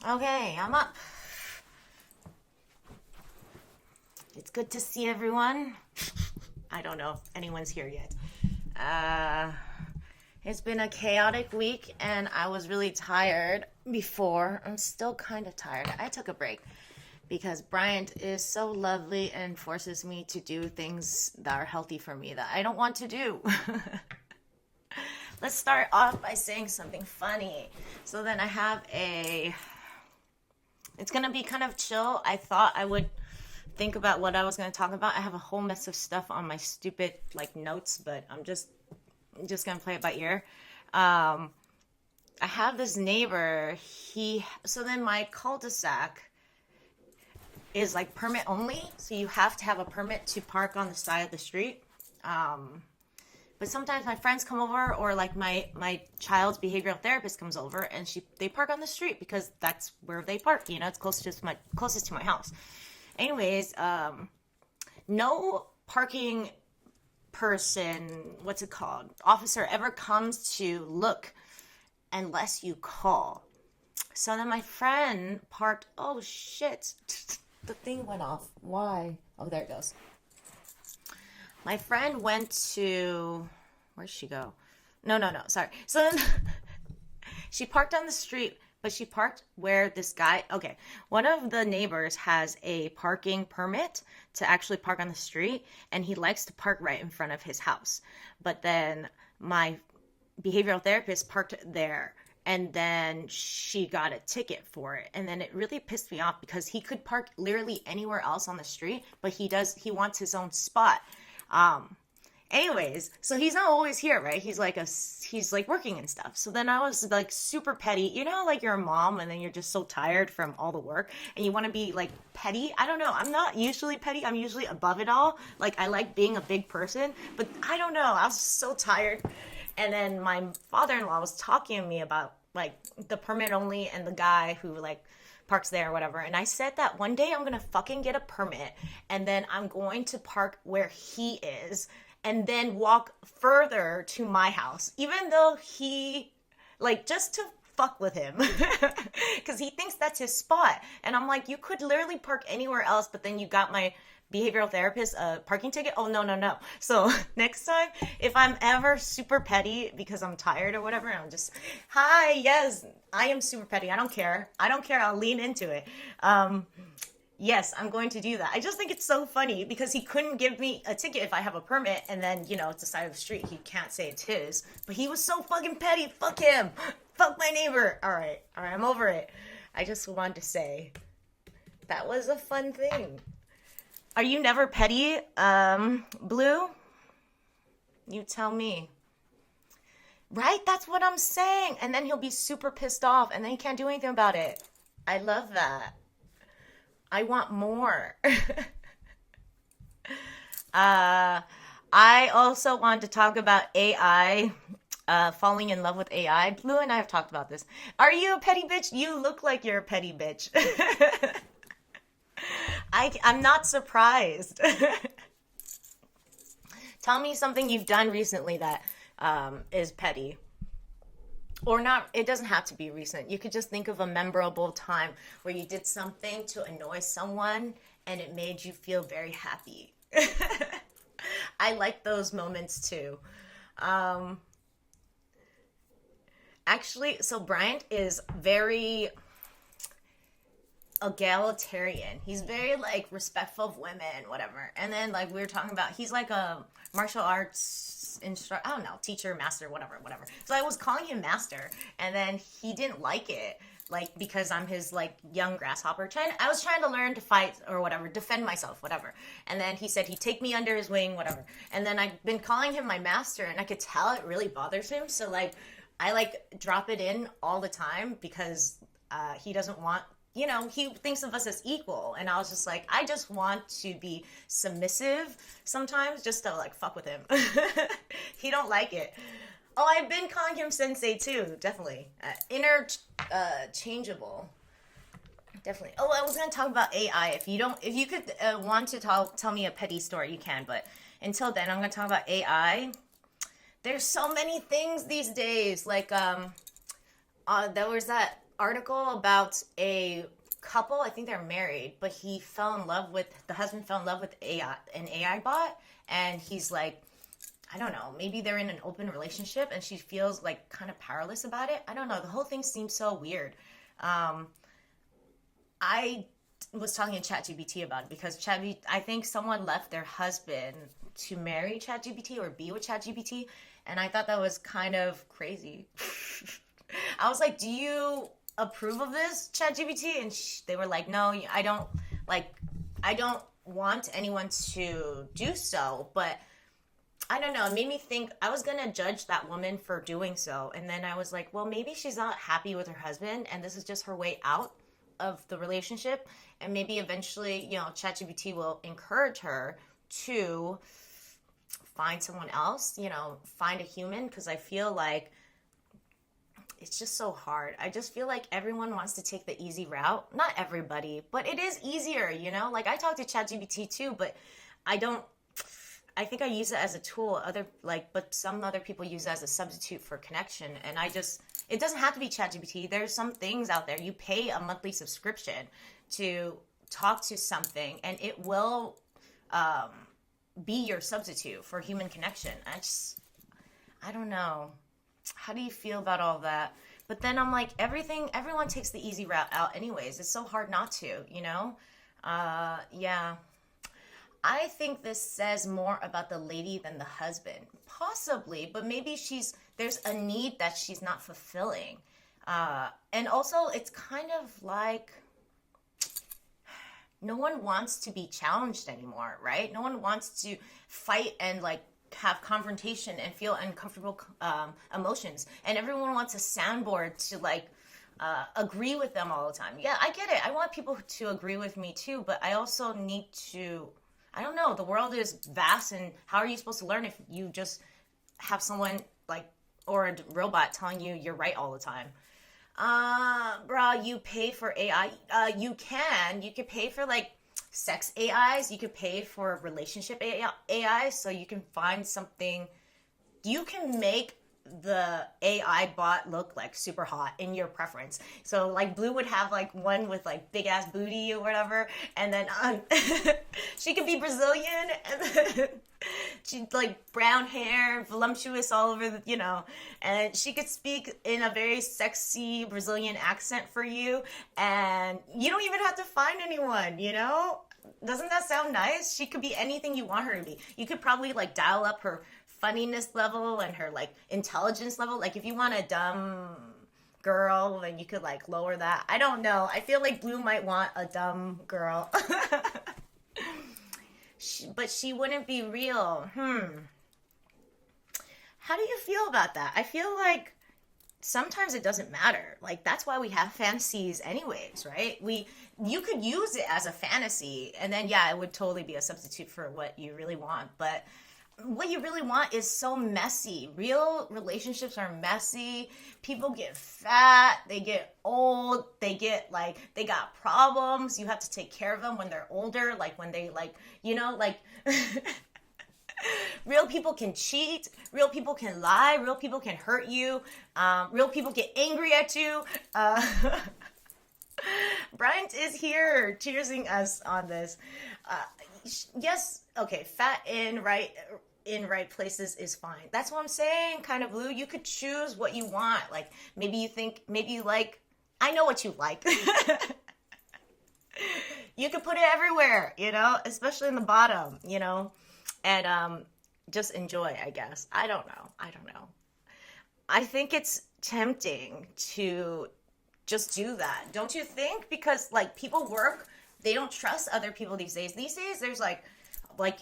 Okay, I'm up. It's good to see everyone. I don't know if anyone's here yet. Uh, it's been a chaotic week, and I was really tired before. I'm still kind of tired. I took a break because Bryant is so lovely and forces me to do things that are healthy for me that I don't want to do. Let's start off by saying something funny. So then I have a. It's gonna be kind of chill. I thought I would think about what I was gonna talk about. I have a whole mess of stuff on my stupid like notes, but I'm just gonna play it by ear. I have this neighbor. So then my cul-de-sac is like permit only, so you have to have a permit to park on the side of the street. But sometimes my friends come over, or like my child's behavioral therapist comes over, and they park on the street because that's where they park. You know, it's closest to my house. Anyways, no parking person, what's it called, officer ever comes to look unless you call. So then my friend parked. Oh shit, the thing went off. Why? Oh, there it goes. My friend went to, where'd she go? No, sorry. So then she parked on the street, but she parked where this guy, okay, one of the neighbors has a parking permit to actually park on the street, and he likes to park right in front of his house. But then my behavioral therapist parked there, and then she got a ticket for it. And then it really pissed me off because he could park literally anywhere else on the street, but he wants his own spot. Anyways, so he's not always here, right? He's like working and stuff. So then I was like super petty. You know, like you're a mom and then you're just so tired from all the work and you want to be like petty. I don't know. I'm not usually petty. I'm usually above it all. Like I like being a big person, but I don't know. I was so tired. And then my father-in-law was talking to me about like the permit only and the guy who like parks there or whatever. And I said that one day I'm gonna fucking get a permit and then I'm going to park where he is and then walk further to my house, even though he, like, just to fuck with him because he thinks that's his spot. And I'm like, you could literally park anywhere else, but then you got my behavioral therapist a parking ticket. Oh, no. So next time, if I'm ever super petty because I'm tired or whatever, I'm just, hi, yes, I am super petty. I don't care. I'll lean into it. Yes, I'm going to do that. I just think it's so funny because he couldn't give me a ticket if I have a permit, and then, you know, it's the side of the street. He can't say it's his. But he was so fucking petty. Fuck him. Fuck my neighbor. All right, I'm over it. I just wanted to say that was a fun thing. Are you never petty, Blue? You tell me. Right? That's what I'm saying. And then he'll be super pissed off, and then he can't do anything about it. I love that. I want more. I also want to talk about AI, falling in love with AI. Blue and I have talked about this. Are you a petty bitch? You look like you're a petty bitch. I'm not surprised. Tell me something you've done recently that is petty. Or not, it doesn't have to be recent. You could just think of a memorable time where you did something to annoy someone and it made you feel very happy. I like those moments too. Um, Actually, so Bryant is very egalitarian. He's very like respectful of women, whatever. And then like we were talking about, he's like a martial arts instructor. I don't know, teacher, master, whatever. So I was calling him master, and then he didn't like it, like because I'm his like young grasshopper. I was trying to learn to fight or whatever, defend myself, whatever. And then he said he'd take me under his wing, whatever. And then I've been calling him my master, and I could tell it really bothers him. So like I like drop it in all the time because he doesn't want, you know, he thinks of us as equal. And I was just like, I just want to be submissive sometimes just to like fuck with him. He don't like it. Oh, I've been calling him sensei too, definitely. Interchangeable. Definitely. Oh, I was going to talk about AI. If you could want to tell me a petty story, you can. But until then, I'm going to talk about AI. There's so many things these days. Like, there was that article about a couple. I think they're married, but the husband fell in love with an AI bot, and he's like, I don't know, maybe they're in an open relationship and she feels like kind of powerless about it. I don't know. The whole thing seems so weird. I was talking to ChatGPT about it because I think someone left their husband to marry ChatGPT or be with ChatGPT, and I thought that was kind of crazy. I was like, "Do you approve of this, ChatGPT?" And they were like, "No, I don't. I don't want anyone to do so." But I don't know. It made me think I was gonna judge that woman for doing so, and then I was like, "Well, maybe she's not happy with her husband, and this is just her way out of the relationship, and maybe eventually, ChatGPT will encourage her to find someone else, find a human, because I feel like it's just so hard. I just feel like everyone wants to take the easy route. Not everybody, but it is easier, Like I talk to ChatGPT too, but I think I use it as a tool. But some other people use it as a substitute for connection, and it doesn't have to be ChatGPT. There's some things out there. You pay a monthly subscription to talk to something, and it will be your substitute for human connection. I don't know. How do you feel about all that? But then I'm like, everyone takes the easy route out anyways. It's so hard not to, Yeah. I think this says more about the lady than the husband. Possibly, but maybe there's a need that she's not fulfilling. And also, it's kind of like no one wants to be challenged anymore, right? No one wants to fight and have confrontation and feel uncomfortable emotions. And everyone wants a soundboard to agree with them all the time. Yeah, I get it. I want people to agree with me too, but I also need to, I don't know, the world is vast, and how are you supposed to learn if you just have someone or a robot telling you you're right all the time? Bruh, you pay for AI. You could pay for sex AIs. You could pay for relationship AI, so you can find something. You can make the AI bot look super hot in your preference. So Blue would have one with big ass booty or whatever, and then she could be Brazilian, and then she brown hair, voluptuous all over and she could speak in a very sexy Brazilian accent for you, and you don't even have to find anyone. Doesn't that sound nice? She could be anything you want her to be. You could probably dial up her funniness level and her intelligence level. If you want a dumb girl, then you could lower that. I don't know. I feel like Blue might want a dumb girl. But she wouldn't be real. How do you feel about that? I feel like sometimes it doesn't matter. That's why we have fantasies anyways, right? You could use it as a fantasy, and then it would totally be a substitute for what you really want. But what you really want is so messy. Real relationships are messy. People get fat, they get old, they got problems. You have to take care of them when they're older, when they real people can cheat, real people can lie, real people can hurt you, real people get angry at you. Bryant is here cheersing us on this. Yes, okay, fat in right places is fine. That's what I'm saying, kind of Blue. You could choose what you want. Maybe you like, I know what you like. You could put it everywhere, especially in the bottom, and just enjoy, I guess. I don't know. I think it's tempting to just do that. Don't you think? Because people work, they don't trust other people these days. These days there's like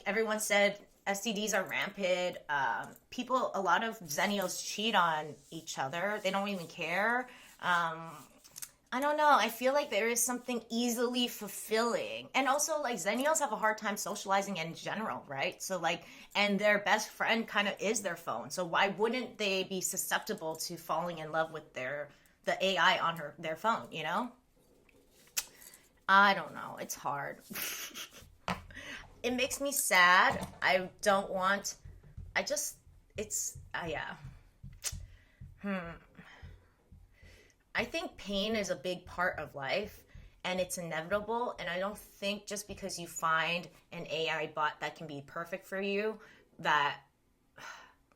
everyone said, STDs are rampant. A lot of Zennials cheat on each other. They don't even care. I don't know. I feel like there is something easily fulfilling. And also, Zennials have a hard time socializing in general, right? So, and their best friend kind of is their phone. So why wouldn't they be susceptible to falling in love with the AI on their phone, I don't know. It's hard. It makes me sad. I don't want... yeah. I think pain is a big part of life and it's inevitable. And I don't think just because you find an AI bot that can be perfect for you, that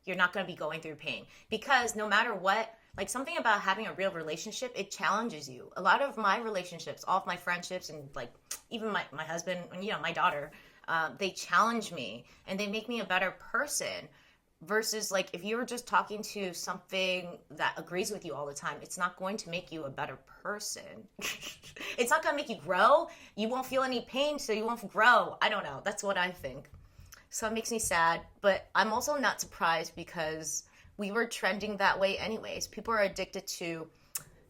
you're not going to be going through pain. Because no matter what, like something about having a real relationship, it challenges you. A lot of my relationships, all of my friendships, and like even my husband and, you know, my daughter, they challenge me and they make me a better person. Versus like if you're just talking to something that agrees with you all the time, it's not going to make you a better person. It's not going to make you grow. You won't feel any pain, so you won't grow. I don't know. That's what I think. So it makes me sad, but I'm also not surprised because we were trending that way anyways. People are addicted to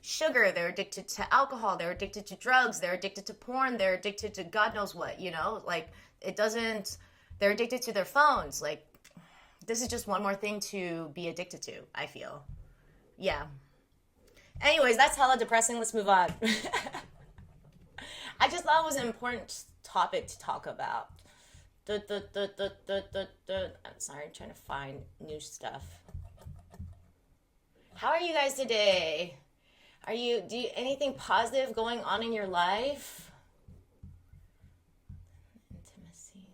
sugar, they're addicted to alcohol, they're addicted to drugs, they're addicted to porn, they're addicted to God knows what, you know? Like it doesn't, they're addicted to their phones. Like this is just one more thing to be addicted to, I feel. Yeah. Anyways, that's hella depressing. Let's move on. I just thought it was an important topic to talk about. I'm sorry, I'm trying to find new stuff. How are you guys today? Do you anything positive going on in your life? Intimacy.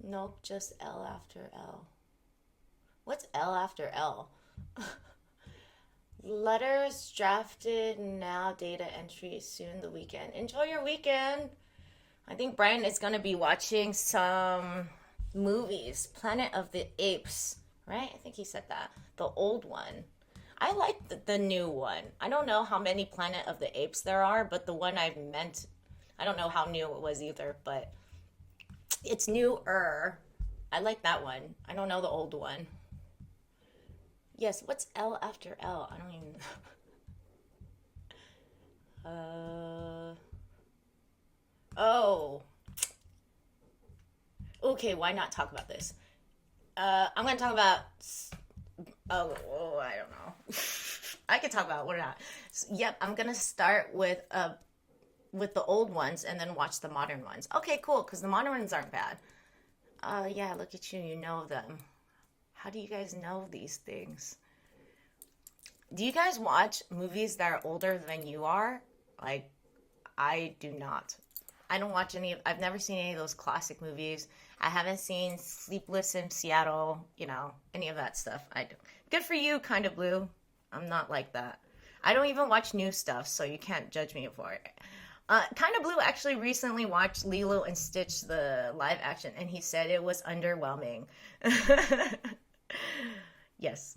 Nope, just L after L. What's L after L? Letters drafted now, data entry soon the weekend. Enjoy your weekend. I think Brian is going to be watching some movies. Planet of the Apes, right? I think he said that. The old one. I like the new one. I don't know how many Planet of the Apes there are, but the one I meant, I don't know how new it was either, but it's newer. I like that one. I don't know the old one. Yes, what's L after L? I don't even... Oh. Okay, why not talk about this? I'm going to talk about... I don't know. I could talk about it, what not. Yep, I'm going to start with the old ones and then watch the modern ones. Okay, cool, because the modern ones aren't bad. Yeah, look at you, you know them. How do you guys know these things? Do you guys watch movies that are older than you are? Like, I do not. I don't watch I've never seen any of those classic movies. I haven't seen Sleepless in Seattle, you know, any of that stuff. Good for you, Kind of Blue. I'm not like that. I don't even watch new stuff, so you can't judge me for it. Kind of Blue actually recently watched Lilo and Stitch, the live action, and he said it was underwhelming. Yes.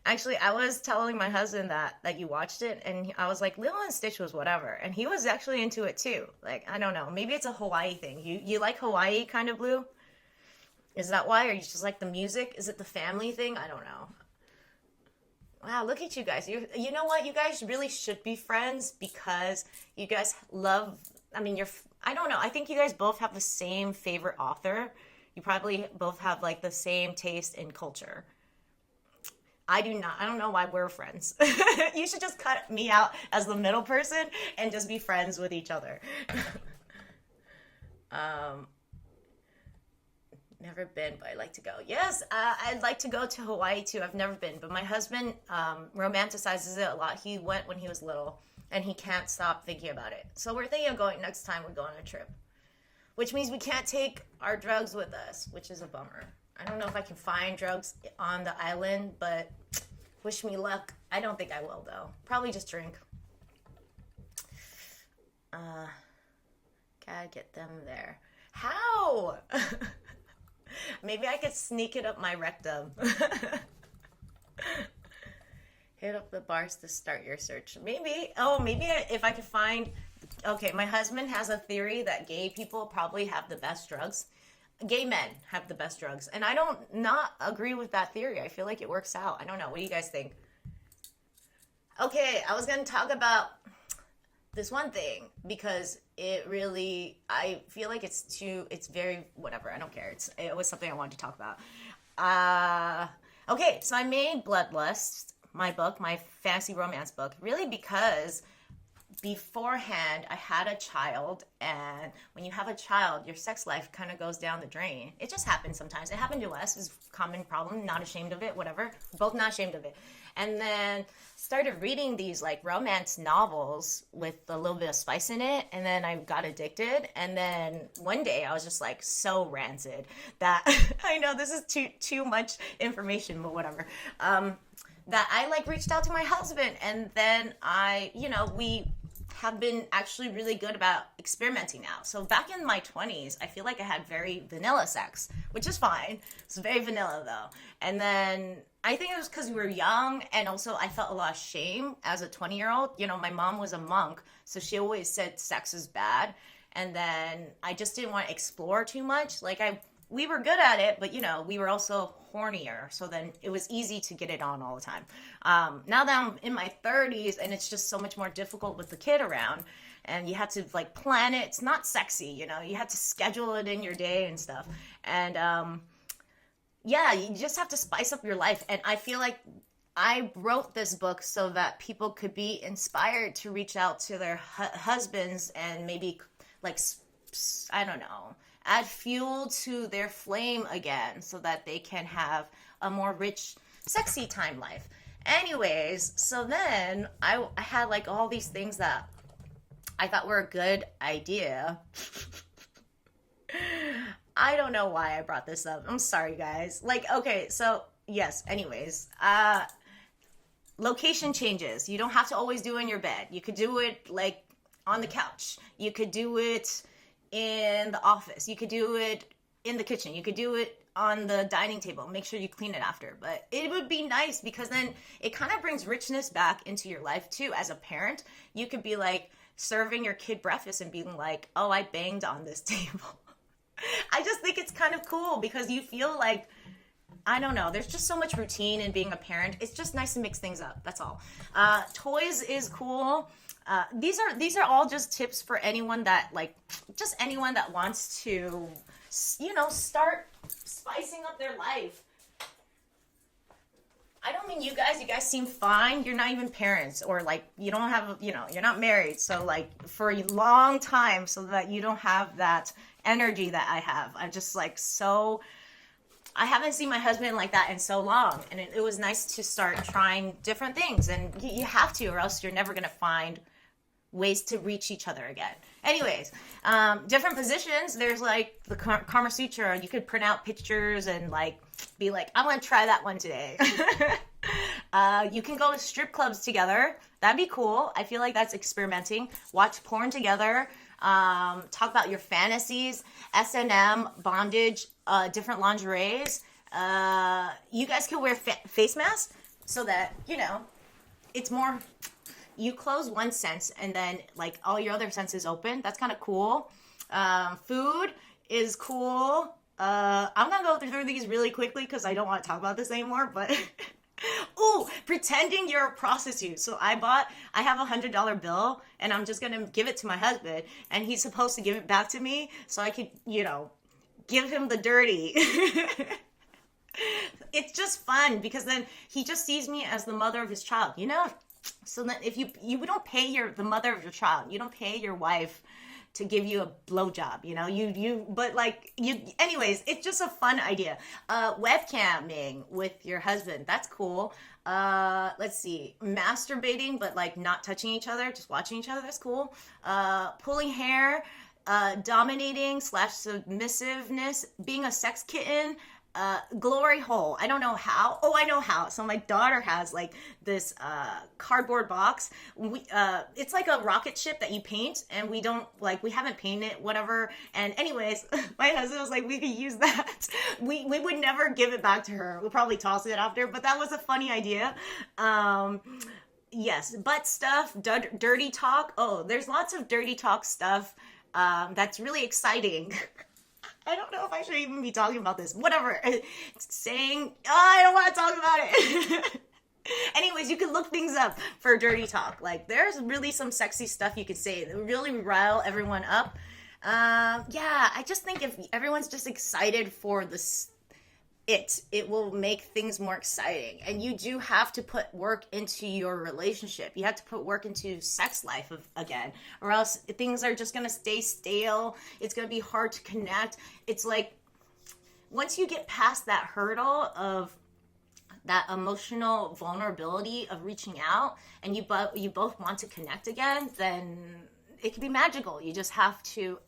Actually, I was telling my husband that you watched it, and I was like, Lilo and Stitch was whatever. And he was actually into it too. Like, I don't know. Maybe it's a Hawaii thing. You like Hawaii, Kind of Blue? Is that why? Or you just like the music? Is it the family thing? I don't know. Wow, look at you guys. You know what? You guys really should be friends because you guys love, I don't know. I think you guys both have the same favorite author. You probably both have like the same taste in culture. I do not. I don't know why we're friends. You should just cut me out as the middle person and just be friends with each other. Never been, but I'd like to go. Yes, I'd like to go to Hawaii too. I've never been, but my husband romanticizes it a lot. He went when he was little, and he can't stop thinking about it. So we're thinking of going next time we go on a trip, which means we can't take our drugs with us, which is a bummer. I don't know if I can find drugs on the island, but wish me luck. I don't think I will, though. Probably just drink. Gotta get them there. How? Maybe I could sneak it up my rectum. Hit up the bars to start your search. Maybe. Oh, maybe if I could find... Okay, my husband has a theory that gay people probably have the best drugs. Gay men have the best drugs. And I don't not agree with that theory. I feel like it works out. I don't know. What do you guys think? Okay, I was going to talk about this one thing because it really, I feel like it's very, whatever. I don't care. It was something I wanted to talk about. Okay, so I made Bloodlust, my book, my fantasy romance book, really because beforehand I had a child, and when you have a child, your sex life kind of goes down the drain. It just happens sometimes. It happened to us. It's a common problem. Not ashamed of it, whatever. Both not ashamed of it. And then started reading these like romance novels with a little bit of spice in it, and then I got addicted. And then one day I was just like so rancid that I know this is too much information, but whatever. That I like reached out to my husband, and then we have been actually really good about experimenting now. So back in my 20s, I feel like I had very vanilla sex, which is fine. It's very vanilla though. And then I think it was because we were young, and also I felt a lot of shame as a 20-year-old. My mom was a monk, so she always said sex is bad. And then I just didn't want to explore too much. We were good at it, but we were also hornier. So then it was easy to get it on all the time. Now that I'm in my 30s, and it's just so much more difficult with the kid around, and you have to plan it. It's not sexy, you have to schedule it in your day and stuff. And you just have to spice up your life. And I feel like I wrote this book so that people could be inspired to reach out to their husbands and maybe I don't know, add fuel to their flame again so that they can have a more rich, sexy time life. Anyways, so then I had all these things that I thought were a good idea. I don't know why I brought this up. I'm sorry, guys. Okay, so yes, anyways. Location changes. You don't have to always do it in your bed. You could do it on the couch. You could do it in the office. You could do it in the kitchen. You could do it on the dining table. Make sure you clean it after. But it would be nice because then it kind of brings richness back into your life too. As a parent, you could be serving your kid breakfast and being like, oh, I banged on this table. I just think it's kind of cool because you feel I don't know, there's just so much routine in being a parent. It's just nice to mix things up. That's all. Toys is cool. These are all just tips for anyone that just anyone that wants to, start spicing up their life. I don't mean you guys seem fine. You're not even parents, or you don't have, you're not married. So for a long time, so that you don't have that energy that I have. I'm just I haven't seen my husband like that in so long. And it was nice to start trying different things, and you have to, or else you're never going to find ways to reach each other again. Anyways, different positions. There's the Kama Sutra. You could print out pictures and be I want to try that one today. You can go to strip clubs together. That'd be cool. I feel like that's experimenting. Watch porn together. Talk about your fantasies, S&M, bondage, different lingeries. You guys can wear face masks so that, it's more, you close one sense and then all your other senses open. That's kind of cool. Food is cool. I'm going to go through these really quickly because I don't want to talk about this anymore, but ooh, pretending you're a prostitute. So I have $100 bill and I'm just going to give it to my husband, and he's supposed to give it back to me so I could, give him the dirty. It's just fun because then he just sees me as the mother of his child, So then if you don't pay the mother of your child, you don't pay your wife to give you a blowjob, anyways, it's just a fun idea. Webcamming with your husband, that's cool. Let's see, masturbating, but not touching each other, just watching each other, that's cool. Pulling hair, dominating / submissiveness, being a sex kitten, glory hole. I don't know how. Oh, I know how. So my daughter has this cardboard box. It's like a rocket ship that you paint, and we don't we haven't painted it, whatever. And anyways, my husband was we could use that. We would never give it back to her. We'll probably toss it after, but that was a funny idea. Yes, butt stuff, dirty talk. Oh, there's lots of dirty talk stuff. That's really exciting. I don't know if I should even be talking about this. Whatever. Saying, I don't want to talk about it. Anyways, you can look things up for dirty talk. There's really some sexy stuff you can say that really rile everyone up. I just think if everyone's just excited for this, it will make things more exciting. And you do have to put work into your relationship. You have to put work into sex life again, or else things are just going to stay stale. It's going to be hard to connect. It's like once you get past that hurdle of that emotional vulnerability of reaching out, and you both want to connect again, then it can be magical. You just have to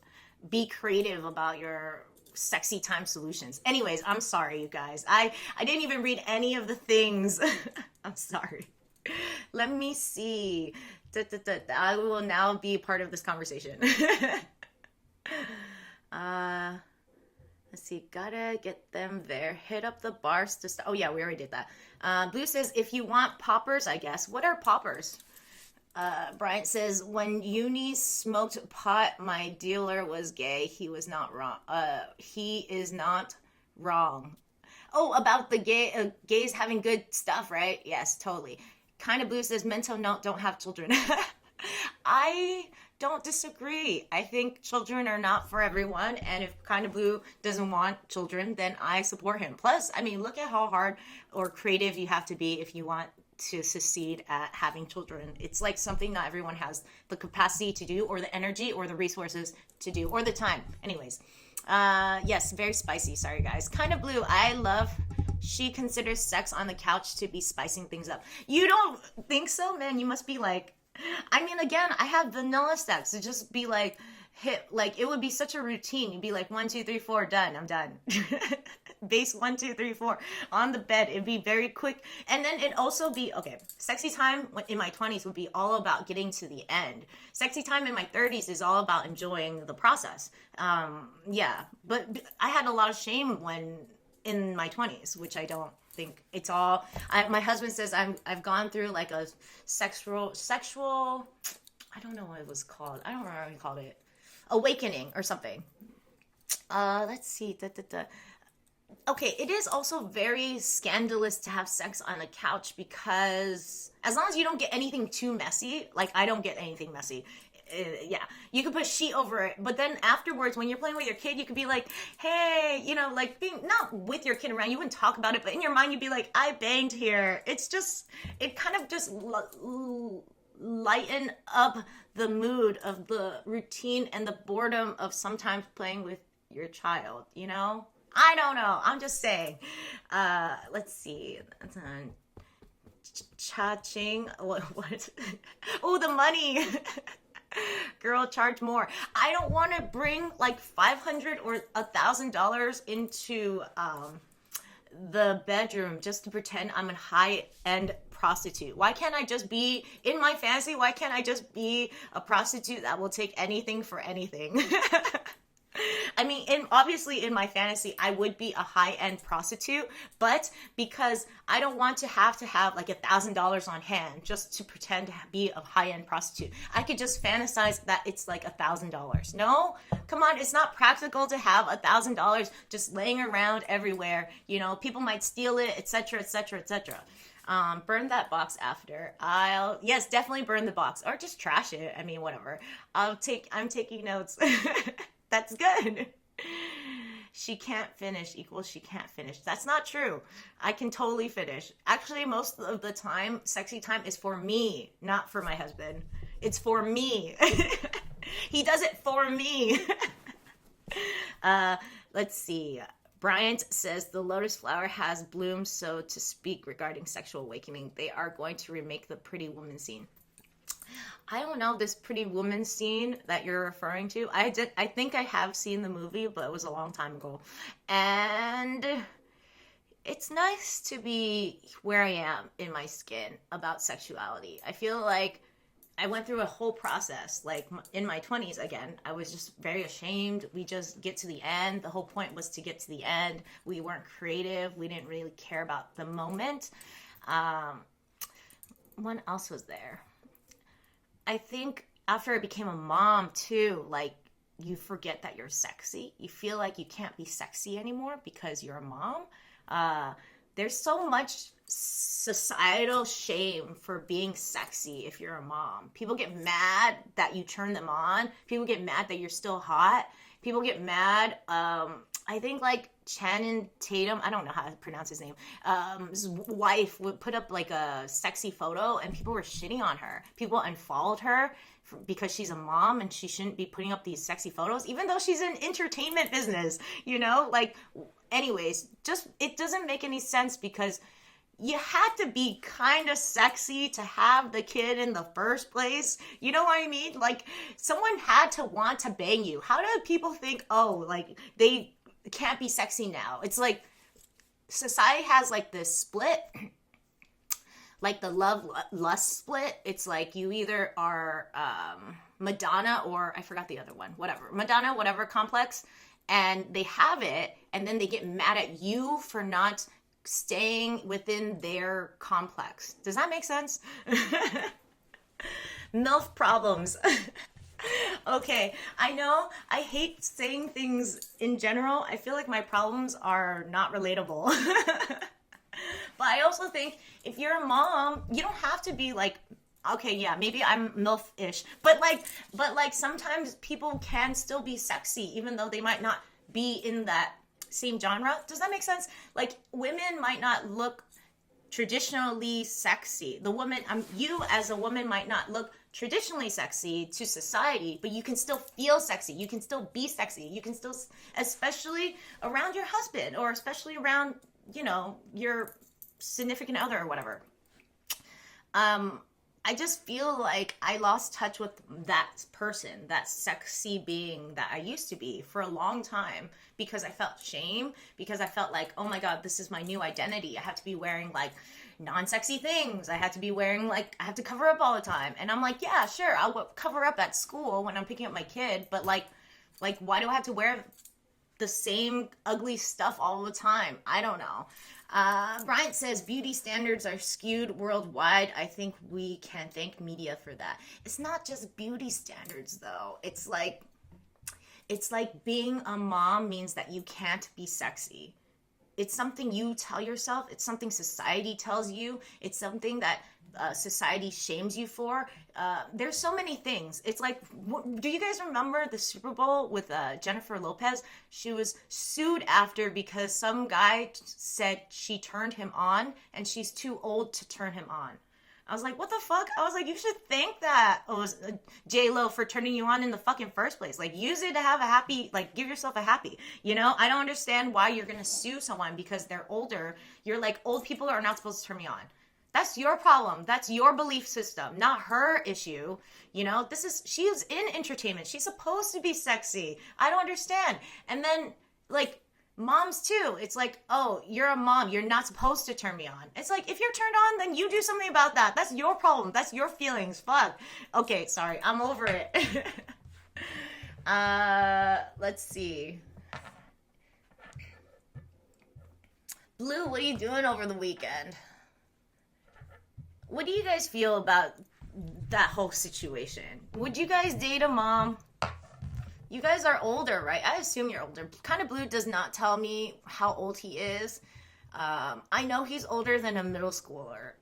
be creative about your sexy time solutions. Anyways, I'm sorry, you guys. I didn't even read any of the things. I'm sorry. Let me see. I will now be part of this conversation. Let's see. Gotta get them there. Hit up the bars to start. Oh yeah, we already did that. Blue says, if you want poppers, I guess. What are poppers? Bryant says, when uni smoked pot, my dealer was gay. He was not wrong. He is not wrong. Oh, about the gays having good stuff, right? Yes, totally. Kind of Blue says, mental note, don't have children. I don't disagree. I think children are not for everyone. And if Kind of Blue doesn't want children, then I support him. Plus, I mean, look at how hard or creative you have to be if you want to succeed at having children. It's like something not everyone has the capacity to do, or the energy, or the resources to do, or the time. Anyways, yes, very spicy. Sorry, guys. Kind of Blue, I love. She considers sex on the couch to be spicing things up. You don't think so, man? You must be like, I mean, again, I have vanilla sex. To just be like, it would be such a routine. You'd be like, 1, 2, 3, 4, done. I'm done. Base 1, 2, 3, 4 on the bed. It'd be very quick. And then it'd also be, okay, sexy time in my 20s would be all about getting to the end. Sexy time in my 30s is all about enjoying the process. Yeah, but I had a lot of shame in my 20s, which I don't think it's all. My husband says I've gone through like a sexual. I don't know what it was called. I don't remember what he called it. Awakening or something. Let's see. Okay, it is also very scandalous to have sex on a couch, because as long as you don't get anything too messy, like I don't get anything messy. Yeah, you could put a sheet over it, but then afterwards, when you're playing with your kid, you could be like, hey, like being not with your kid around, you wouldn't talk about it, but in your mind, you'd be like, I banged here. It's just, it kind of just lighten up the mood of the routine and the boredom of sometimes playing with your child, I don't know. I'm just saying. Let's see. Cha-ching. What? Oh, the money. Girl, charge more. I don't want to bring like $500 or $1,000 into the bedroom just to pretend I'm a high-end prostitute. Why can't I just be, in my fantasy, why can't I just be a prostitute that will take anything for anything? I mean, obviously in my fantasy, I would be a high-end prostitute, but because I don't want to have like $1,000 on hand just to pretend to be a high-end prostitute, I could just fantasize that it's like $1,000. No, come on, it's not practical to have $1,000 just laying around everywhere. People might steal it, etc., etc., etc. Burn that box after. Yes, definitely burn the box, or just trash it. I mean, whatever. I'm taking notes. That's good. She can't finish equals she can't finish. That's not true. I can totally finish. Actually, most of the time, sexy time is for me, not for my husband. It's for me. He does it for me. Let's see. Bryant says the lotus flower has bloomed, so to speak, regarding sexual awakening. They are going to remake the Pretty Woman scene. I don't know this Pretty Woman scene that you're referring to. I think I have seen the movie, but it was a long time ago. And it's nice to be where I am in my skin about sexuality. I feel like I went through a whole process. Like in my 20s, again, I was just very ashamed. We just get to the end. The whole point was to get to the end. We weren't creative. We didn't really care about the moment. What else was there? I think after I became a mom too, like you forget that you're sexy. You feel like you can't be sexy anymore because you're a mom. There's so much societal shame for being sexy if you're a mom. People get mad that you turn them on. People get mad that you're still hot. People get mad. I think like Channing Tatum, I don't know how to pronounce his name, his wife would put up like a sexy photo and people were shitting on her. People unfollowed her because she's a mom and she shouldn't be putting up these sexy photos, even though she's in entertainment business, you know? Like, anyways, just, it doesn't make any sense because you had to be kind of sexy to have the kid in the first place. You know what I mean? Like, someone had to want to bang you. How do people think, oh, like, they can't be sexy now? It's like, society has, like, this split, like the love-lust split. It's like, you either are Madonna or, I forgot the other one, whatever. Madonna, whatever complex, and they have it, and then they get mad at you for not staying within their complex. Does that make sense? MILF problems. Okay, I know I hate saying things in general. I feel like my problems are not relatable. But I also think if you're a mom, you don't have to be like, okay, yeah, maybe I'm MILF-ish, but like sometimes people can still be sexy even though they might not be in that same genre. Does that make sense? Like, women might not look traditionally sexy. The woman, you as a woman might not look traditionally sexy to society, but you can still feel sexy. You can still be sexy. You can still, especially around your husband or especially around, you know, your significant other or whatever. I just feel like I lost touch with that person, that sexy being that I used to be for a long time because I felt shame, because I felt like, oh my God, this is my new identity. I have to be wearing like non-sexy things. I have to be wearing like, I have to cover up all the time. And I'm like, yeah, sure, I'll cover up at school when I'm picking up my kid. But like, why do I have to wear the same ugly stuff all the time? I don't know. Bryant says beauty standards are skewed worldwide. I think we can thank media for that. It's not just beauty standards though. It's like being a mom means that you can't be sexy. It's something you tell yourself. It's something society tells you. It's something that society shames you for. There's so many things. It's like, do you guys remember the Super Bowl with Jennifer Lopez? She was sued after because some guy said she turned him on and she's too old to turn him on. I was like, what the fuck? I was like, you should thank that J-Lo for turning you on in the fucking first place. Like, use it to have a happy, like, give yourself a happy, you know? I don't understand why you're gonna sue someone because they're older. You're like, old people are not supposed to turn me on. That's your problem. That's your belief system, not her issue. You know, she is in entertainment. She's supposed to be sexy. I don't understand. And then, like, moms too. It's like, oh, you're a mom. You're not supposed to turn me on. It's like, if you're turned on, then you do something about that. That's your problem. That's your feelings. Fuck. Okay, sorry. I'm over it. Let's see. Blue, what are you doing over the weekend? What do you guys feel about that whole situation? Would you guys date a mom? You guys are older, right? I assume you're older. Kind of Blue does not tell me how old he is. I know he's older than a middle schooler.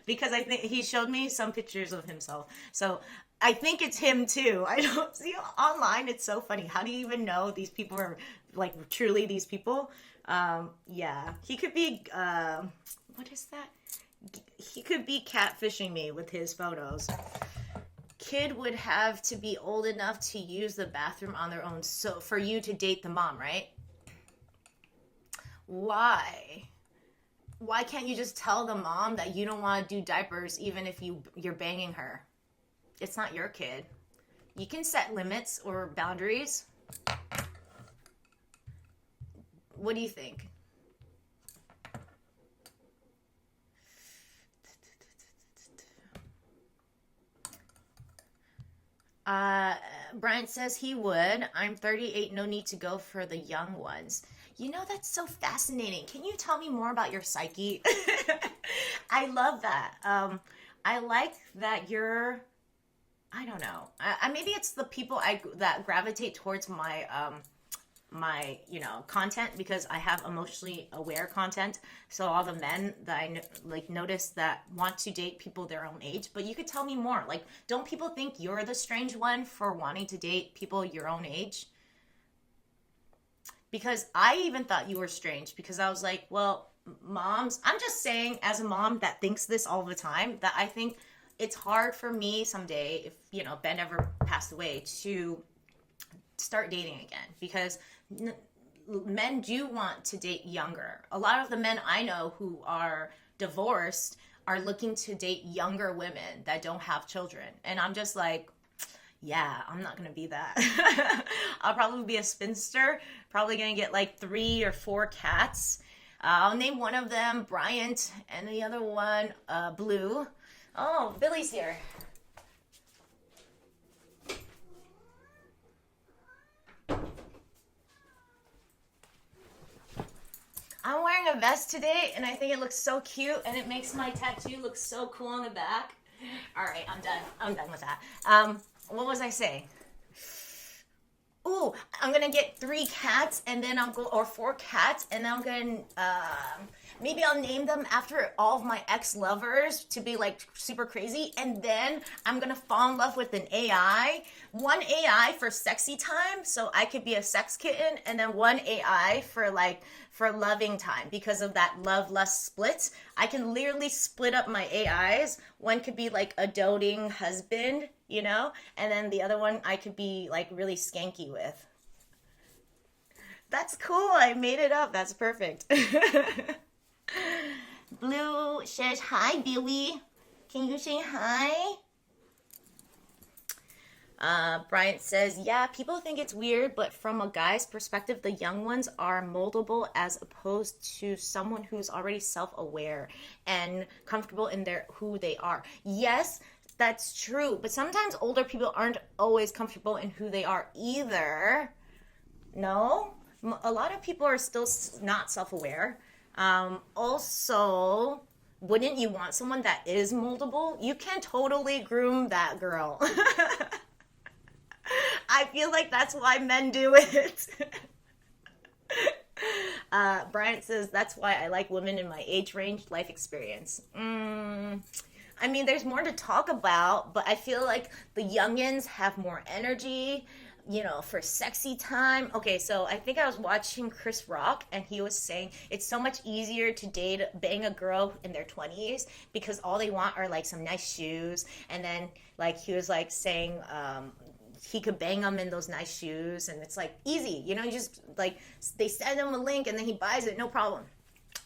Because I think he showed me some pictures of himself. So I think it's him too. I don't see online. It's so funny. How do you even know these people are like truly these people? Yeah. He could be, what is that? He could be catfishing me with his photos. Kid would have to be old enough to use the bathroom on their own. So for you to date the mom, right? Why? Why can't you just tell the mom that you don't want to do diapers even if you're banging her? It's not your kid. You can set limits or boundaries. What do you think? Brian says he would. I'm 38, no need to go for the young ones. You know, that's so fascinating. Can you tell me more about your psyche? I love that. I like that you're, I don't know. Maybe it's the people that gravitate towards my my, you know, content, because I have emotionally aware content. So all the men that I like notice that want to date people their own age. But you could tell me more. Like, don't people think you're the strange one for wanting to date people your own age? Because I even thought you were strange, because I was like, well, moms, I'm just saying, as a mom that thinks this all the time, that I think it's hard for me someday, if, you know, Ben ever passed away, to start dating again, because men do want to date younger. A lot of the men I know who are divorced are looking to date younger women that don't have children. And I'm just like, yeah, I'm not going to be that. I'll probably be a spinster, probably going to get like 3 or 4 cats. I'll name one of them Bryant and the other one Blue. Oh, Billy's here. I'm wearing a vest today, and I think it looks so cute, and it makes my tattoo look so cool on the back. All right, I'm done. I'm done with that. What was I saying? Ooh, I'm gonna get 3 cats, and then I'll go, or 4 cats, and then I'm gonna, maybe I'll name them after all of my ex-lovers to be like super crazy, and then I'm gonna fall in love with an AI. One AI for sexy time, so I could be a sex kitten, and then one AI for like, for loving time, because of that love-lust split. I can literally split up my AIs. One could be like a doting husband, you know, and then the other one I could be like really skanky with. That's cool. I made it up. That's perfect. Blue says, hi, Billy. Can you say hi? Bryant says, yeah, people think it's weird, but from a guy's perspective, the young ones are moldable as opposed to someone who's already self-aware and comfortable in their who they are. Yes, that's true, but sometimes older people aren't always comfortable in who they are either. No? A lot of people are still not self-aware. Also, wouldn't you want someone that is moldable? You can totally groom that girl. I feel like that's why men do it. Bryant says, that's why I like women in my age range, life experience. I mean, there's more to talk about, but I feel like the youngins have more energy, you know, for sexy time. Okay, so I think I was watching Chris Rock, and he was saying it's so much easier to bang a girl in their 20s because all they want are like some nice shoes. And then like he was like saying, he could bang them in those nice shoes, and it's like easy, you know, you just like, they send him a link and then he buys it, no problem.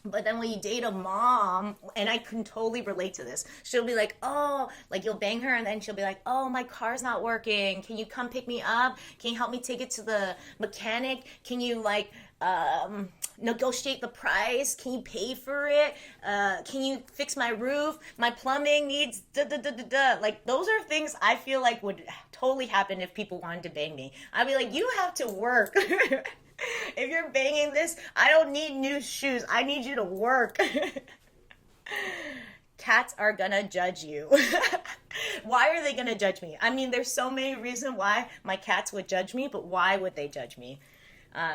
But then when you date a mom, and I can totally relate to this, she'll be like, oh, like you'll bang her, and then she'll be like, oh, my car's not working. Can you come pick me up? Can you help me take it to the mechanic? Can you like negotiate the price? Can you pay for it? Can you fix my roof? My plumbing needs da da da da da. Like, those are things I feel like would totally happen if people wanted to bang me. I'd be like, you have to work. If you're banging this, I don't need new shoes. I need you to work. Cats are gonna judge you. Why are they gonna judge me? I mean, there's so many reasons why my cats would judge me, but why would they judge me?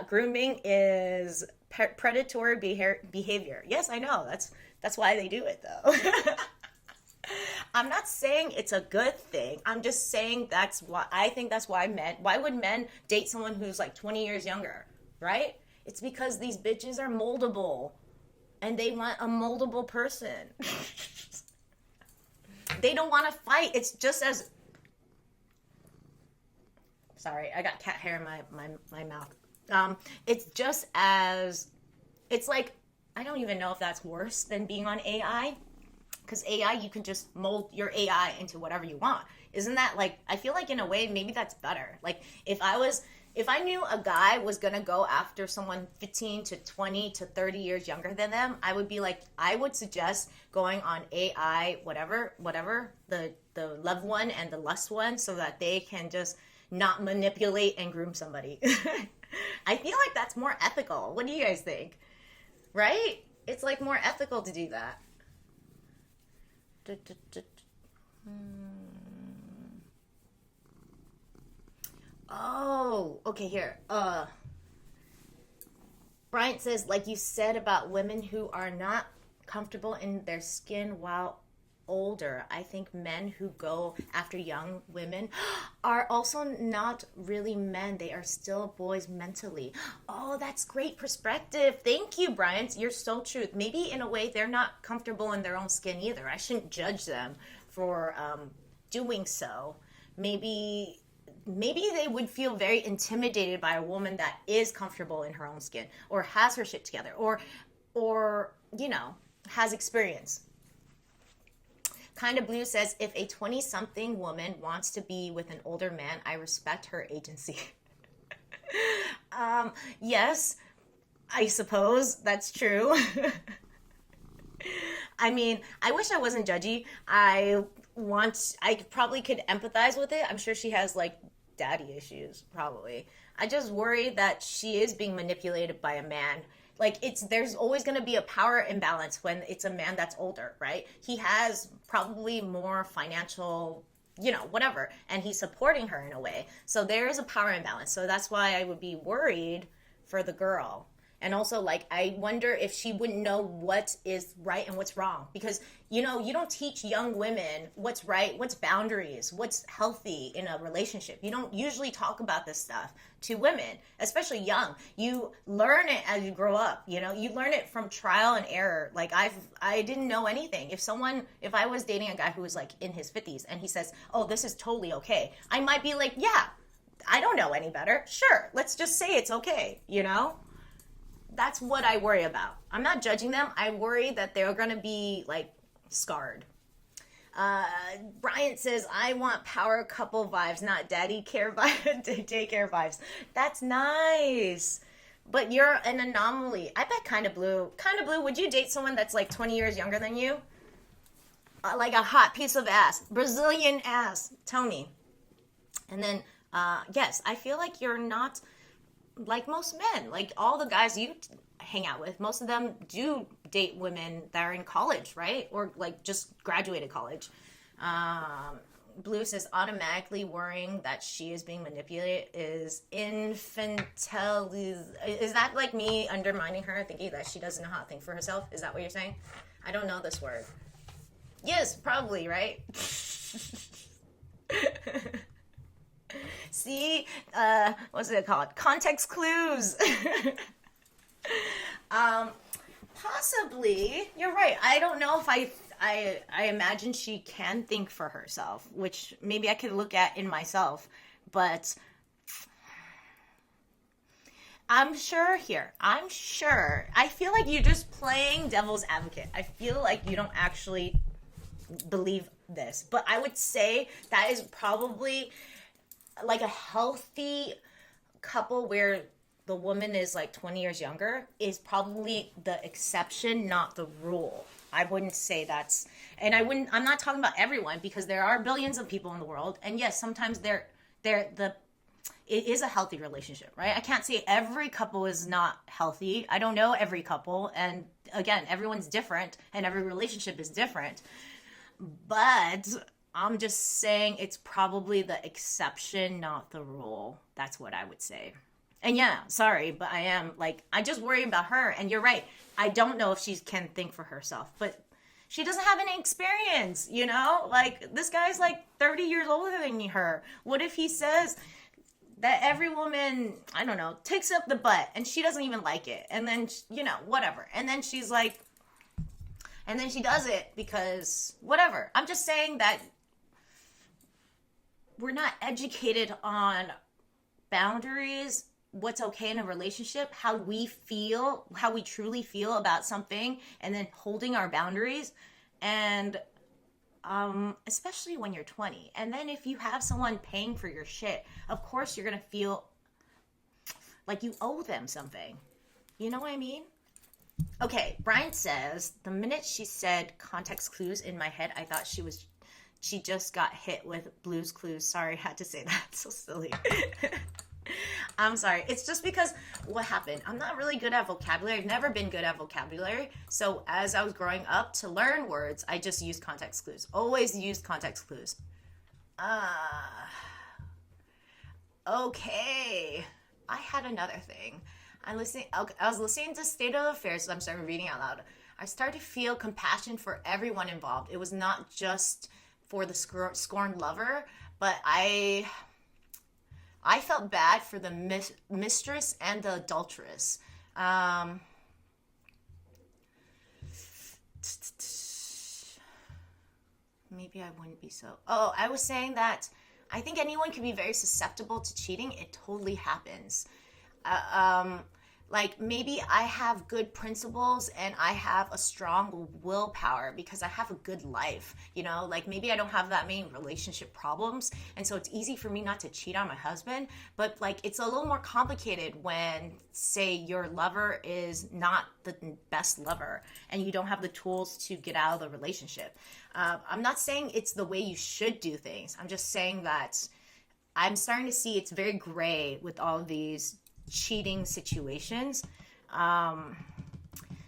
Grooming is predatory behavior. Yes, I know. That's why they do it, though. I'm not saying it's a good thing. I'm just saying that's why I think that's why why would men date someone who's like 20 years younger, right? It's because these bitches are moldable and they want a moldable person. They don't want to fight. It's just as, sorry, I got cat hair in my mouth. It's just as, it's like, I don't even know if that's worse than being on AI. Because AI, you can just mold your AI into whatever you want. Isn't that like, I feel like in a way, maybe that's better. Like if I knew a guy was going to go after someone 15 to 20 to 30 years younger than them, I would be like, I would suggest going on AI, whatever, the loved one and the lust one, so that they can just not manipulate and groom somebody. I feel like that's more ethical. What do you guys think? Right? It's like more ethical to do that. Oh, okay, here. Bryant says, like you said about women who are not comfortable in their skin while older, I think men who go after young women are also not really men. They are still boys mentally. Oh, that's great perspective. Thank you, Bryant. You're so true. Maybe in a way they're not comfortable in their own skin either. I shouldn't judge them for doing so. Maybe they would feel very intimidated by a woman that is comfortable in her own skin or has her shit together or you know, has experience. Kind of Blue says, if a 20-something woman wants to be with an older man, I respect her agency. Yes, I suppose that's true. I mean, I wish I wasn't judgy. I probably could empathize with it. I'm sure she has like daddy issues, probably. I just worry that she is being manipulated by a man. Like, there's always going to be a power imbalance when it's a man that's older, right? He has probably more financial, you know, whatever, and he's supporting her in a way. So there is a power imbalance. So that's why I would be worried for the girl. And also, like, I wonder if she wouldn't know what is right and what's wrong. Because, you know, you don't teach young women what's right, what's boundaries, what's healthy in a relationship. You don't usually talk about this stuff to women, especially young. You learn it as you grow up, you know? You learn it from trial and error. Like, I didn't know anything. If I was dating a guy who was, like, in his 50s and he says, oh, this is totally okay, I might be like, yeah, I don't know any better. Sure, let's just say it's okay, you know? That's what I worry about. I'm not judging them. I worry that they're going to be, like, scarred. Bryant says, I want power couple vibes, not daddy care vibes, daycare vibes. That's nice. But you're an anomaly. I bet Kind of Blue, would you date someone that's, like, 20 years younger than you? Like a hot piece of ass. Brazilian ass. Tell me. And then, yes, I feel like you're not like most men. Like, all the guys you hang out with, most of them do date women that are in college, right? Or, like, just graduated college. Blue says, automatically worrying that she is being manipulated is infantile. Is that, like, me undermining her, thinking that she doesn't know how to think for herself? Is that what you're saying? I don't know this word. Yes, probably, right? See, what's it called? Context clues. Possibly, you're right. I don't know if I imagine she can think for herself, which maybe I could look at in myself, but I'm sure. I feel like you're just playing devil's advocate. I feel like you don't actually believe this, but I would say that is probably like a healthy couple where the woman is like 20 years younger is probably the exception, not the rule. I wouldn't say I'm not talking about everyone, because there are billions of people in the world. And yes, sometimes it is a healthy relationship, right? I can't say every couple is not healthy. I don't know every couple. And again, everyone's different and every relationship is different. But I'm just saying it's probably the exception, not the rule. That's what I would say. And yeah, sorry, but I just worry about her. And you're right. I don't know if she can think for herself, but she doesn't have any experience, you know? Like, this guy's like 30 years older than her. What if he says that every woman, I don't know, takes up the butt and she doesn't even like it? And then, you know, whatever. And then she's like, and then she does it because whatever. I'm just saying that we're not educated on boundaries, what's okay in a relationship, how we truly feel about something, and then holding our boundaries. And especially when you're 20. And then if you have someone paying for your shit, of course you're going to feel like you owe them something. You know what I mean? Okay, Brian says, the minute she said context clues, in my head, I thought she just got hit with Blue's Clues. Sorry, I had to say that. So silly. I'm sorry. It's just because what happened? I'm not really good at vocabulary. I've never been good at vocabulary. So as I was growing up, to learn words, I just used context clues. Always used context clues. Okay. I had another thing. I was listening to State of Affairs, so I'm starting reading out loud. I started to feel compassion for everyone involved. It was not just for the scorned lover, but I felt bad for the mistress and the adulteress. Um, Maybe I wouldn't be so. Oh, I was saying that I think anyone can be very susceptible to cheating. It totally happens. Uh, um, like maybe I have good principles and I have a strong willpower because I have a good life, you know, like maybe I don't have that many relationship problems. And so it's easy for me not to cheat on my husband. But like it's a little more complicated when, say, your lover is not the best lover and you don't have the tools to get out of the relationship. I'm not saying it's the way you should do things. I'm just saying that I'm starting to see it's very gray with all of these cheating situations. Um,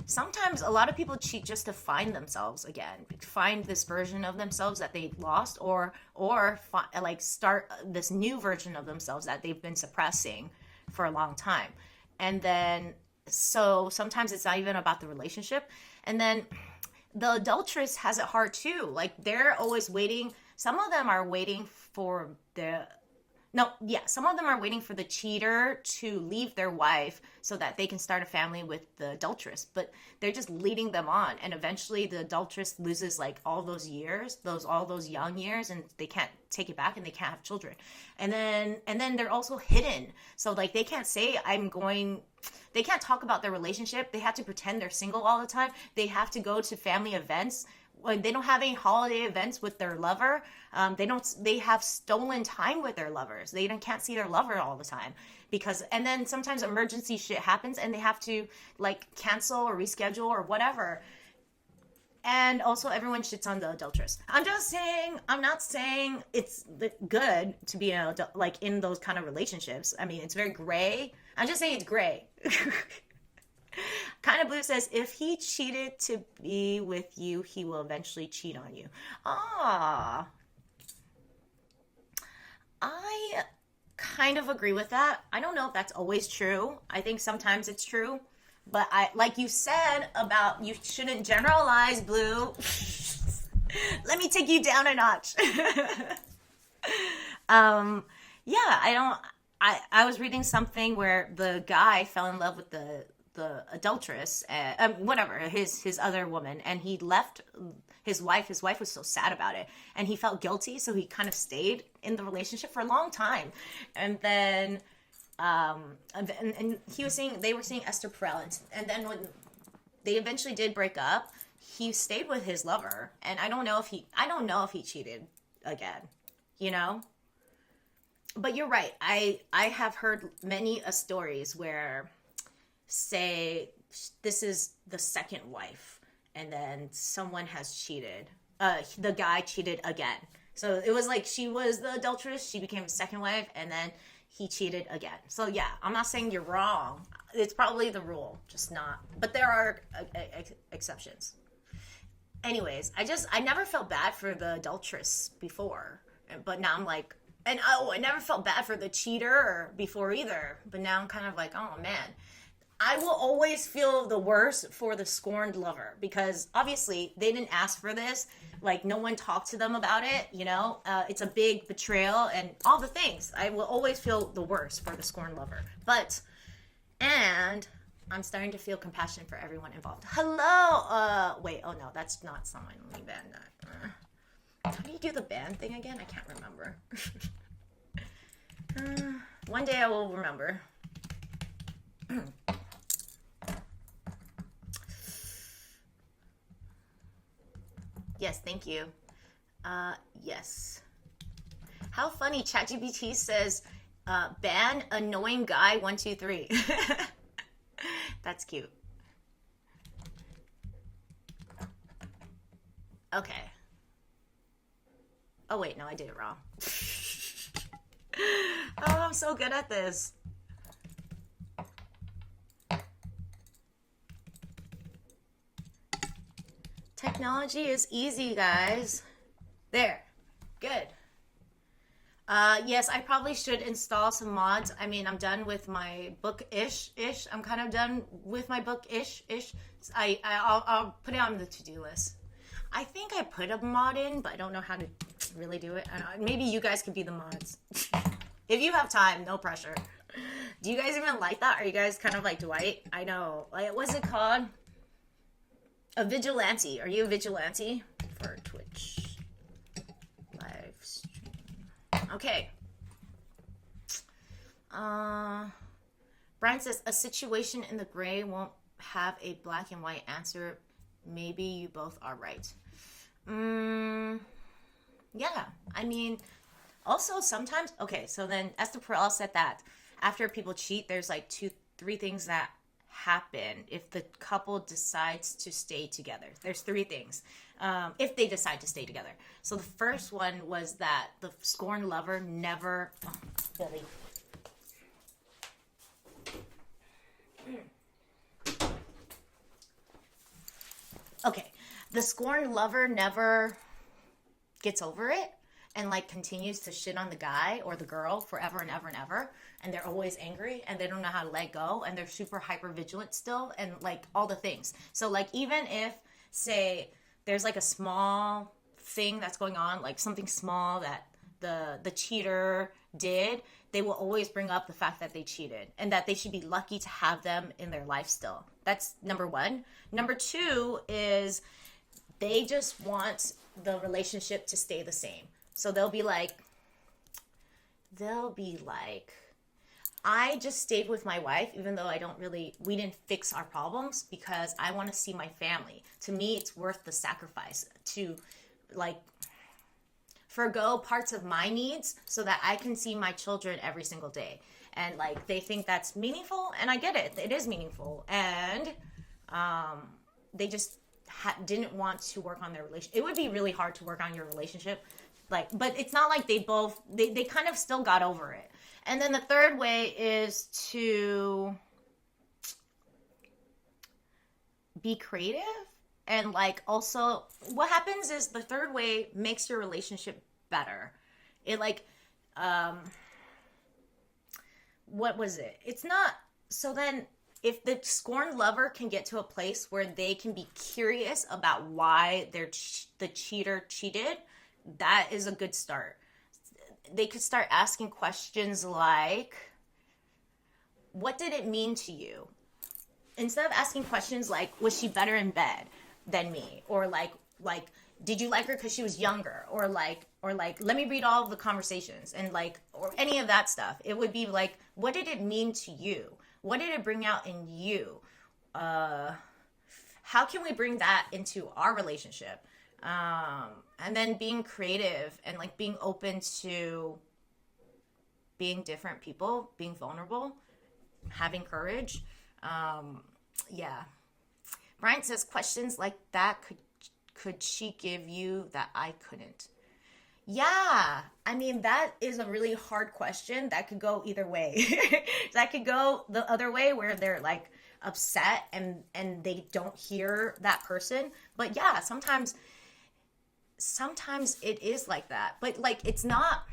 Sometimes a lot of people cheat just to find themselves again, find this version of themselves that they lost, like start this new version of themselves that they've been suppressing for a long time. And then so sometimes it's not even about the relationship. And then the adulteress has it hard too. Like they're always waiting. Some of them are waiting for the no, yeah, some of them are waiting for the cheater to leave their wife so that they can start a family with the adulteress, but they're just leading them on, and eventually the adulteress loses like all those years, all those young years, and they can't take it back and they can't have children. And then they're also hidden. So like they can't say they can't talk about their relationship. They have to pretend they're single all the time. They have to go to family events. Like they don't have any holiday events with their lover. They have stolen time with their lovers. They can't see their lover all the time and then sometimes emergency shit happens and they have to like cancel or reschedule or whatever. And also everyone shits on the adulteress. I'm not saying it's good to be like in those kind of relationships. I mean, it's very gray. I'm just saying it's gray. Kind of Blue says, if he cheated to be with you, he will eventually cheat on you. Ah, I kind of agree with that. I don't know if that's always true. I think sometimes it's true. But like you said about you shouldn't generalize, Blue. Let me take you down a notch. Yeah, I was reading something where the guy fell in love with the adulteress, whatever, his other woman, and he left his wife. His wife was so sad about it, and he felt guilty, so he kind of stayed in the relationship for a long time. And then, and he was saying they were saying Esther Perel, and then when they eventually did break up, he stayed with his lover, and I don't know if he cheated again, you know. But you're right. I have heard many stories where, say, this is the second wife and then someone has cheated. The guy cheated again. So it was like she was the adulteress, she became a second wife, and then he cheated again. So yeah, I'm not saying you're wrong. It's probably the rule, just not. But there are exceptions. Anyways, I never felt bad for the adulteress before, but now I'm like, and I never felt bad for the cheater before either. But now I'm kind of like, oh man. I will always feel the worst for the scorned lover because obviously they didn't ask for this. Like no one talked to them about it, you know. It's a big betrayal and all the things. I will always feel the worst for the scorned lover. And I'm starting to feel compassion for everyone involved. Hello. Wait. Oh no, that's not someone. Let me ban that. How do you do the ban thing again? I can't remember. One day I will remember. Yes, thank you. Yes. How funny, ChatGPT says, ban annoying guy 123. That's cute. Okay. Oh wait, no, I did it wrong. Oh, I'm so good at this. Technology is easy, guys. There. Good. Yes, I probably should install some mods. I mean, I'm done with my book-ish. I'm kind of done with my book-ish. I'll put it on the to-do list. I think I put a mod in, but I don't know how to really do it. I don't know. Maybe you guys could be the mods. If you have time, no pressure. Do you guys even like that? Are you guys kind of like Dwight? I know. Like, what's it called? A vigilante. Are you a vigilante? For Twitch live stream. Okay. Brian says, a situation in the gray won't have a black and white answer. Maybe you both are right. Yeah. I mean, also sometimes, okay, so then Esther Perel said that after people cheat, there's like 3 things that happen if the couple decides to stay together. There's 3 things if they decide to stay together. So the first one was that the scorned lover never... Oh, Billy. Okay, the scorned lover never gets over it and like continues to shit on the guy or the girl forever and ever and ever, and they're always angry and they don't know how to let go and they're super hyper vigilant still and like all the things. So like even if, say, there's like a small thing that's going on, like something small that the cheater did, they will always bring up the fact that they cheated and that they should be lucky to have them in their life still. That's number 1. Number 2 is they just want the relationship to stay the same. So they'll be like, I just stayed with my wife, even though we didn't fix our problems because I want to see my family. To me, it's worth the sacrifice to like forgo parts of my needs so that I can see my children every single day. And like, they think that's meaningful, and I get it. It is meaningful. And they just didn't want to work on their relationship. It would be really hard to work on your relationship. Like, but it's not like they kind of still got over it. And then the third way is to be creative. And like, also what happens is the third way makes your relationship better. It like, what was it? It's not, so then if the scorned lover can get to a place where they can be curious about why the cheater cheated, that is a good start. They could start asking questions like, what did it mean to you? Instead of asking questions like, was she better in bed than me? Or like, did you like her because she was younger? Or like, let me read all of the conversations and like, or any of that stuff. It would be like, what did it mean to you? What did it bring out in you? How can we bring that into our relationship? And then being creative and like being open to being different people, being vulnerable, having courage. Yeah. Brian says, questions like that could she give you that I couldn't? Yeah, I mean, that is a really hard question. That could go either way. That could go the other way where they're like upset and they don't hear that person. But yeah, sometimes it is like that. But like, it's not,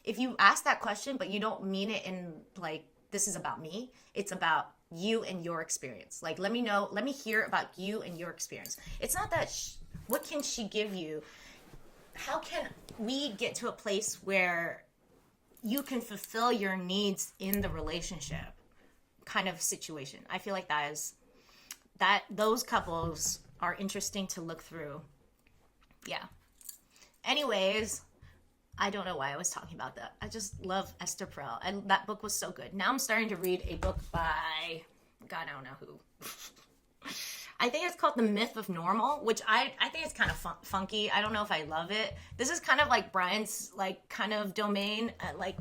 if you ask that question but you don't mean it in like, this is about me, it's about you and your experience. Like, let me hear about you and your experience. It's not that what can she give you? How can we get to a place where you can fulfill your needs in the relationship kind of situation? I feel like those couples are interesting to look through. Yeah. Anyways, I don't know why I was talking about that. I just love Esther Perel. And that book was so good. Now I'm starting to read a book by, God, I don't know who. I think it's called The Myth of Normal, which I think it's kind of funky. I don't know if I love it. This is kind of like Brian's like kind of domain. I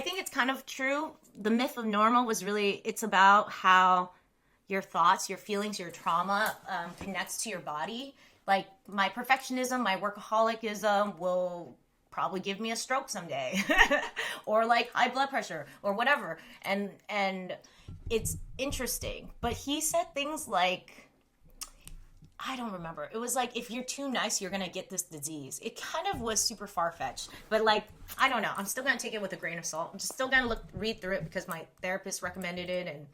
think it's kind of true. The Myth of Normal was really, it's about how your thoughts, your feelings, your trauma connects to your body. Like my perfectionism, my workaholicism will probably give me a stroke someday or like high blood pressure or whatever. And it's interesting. But he said things like, I don't remember. It was like, if you're too nice, you're gonna get this disease. It kind of was super far-fetched, but like, I don't know. I'm still gonna take it with a grain of salt. I'm just still gonna read through it because my therapist recommended it. And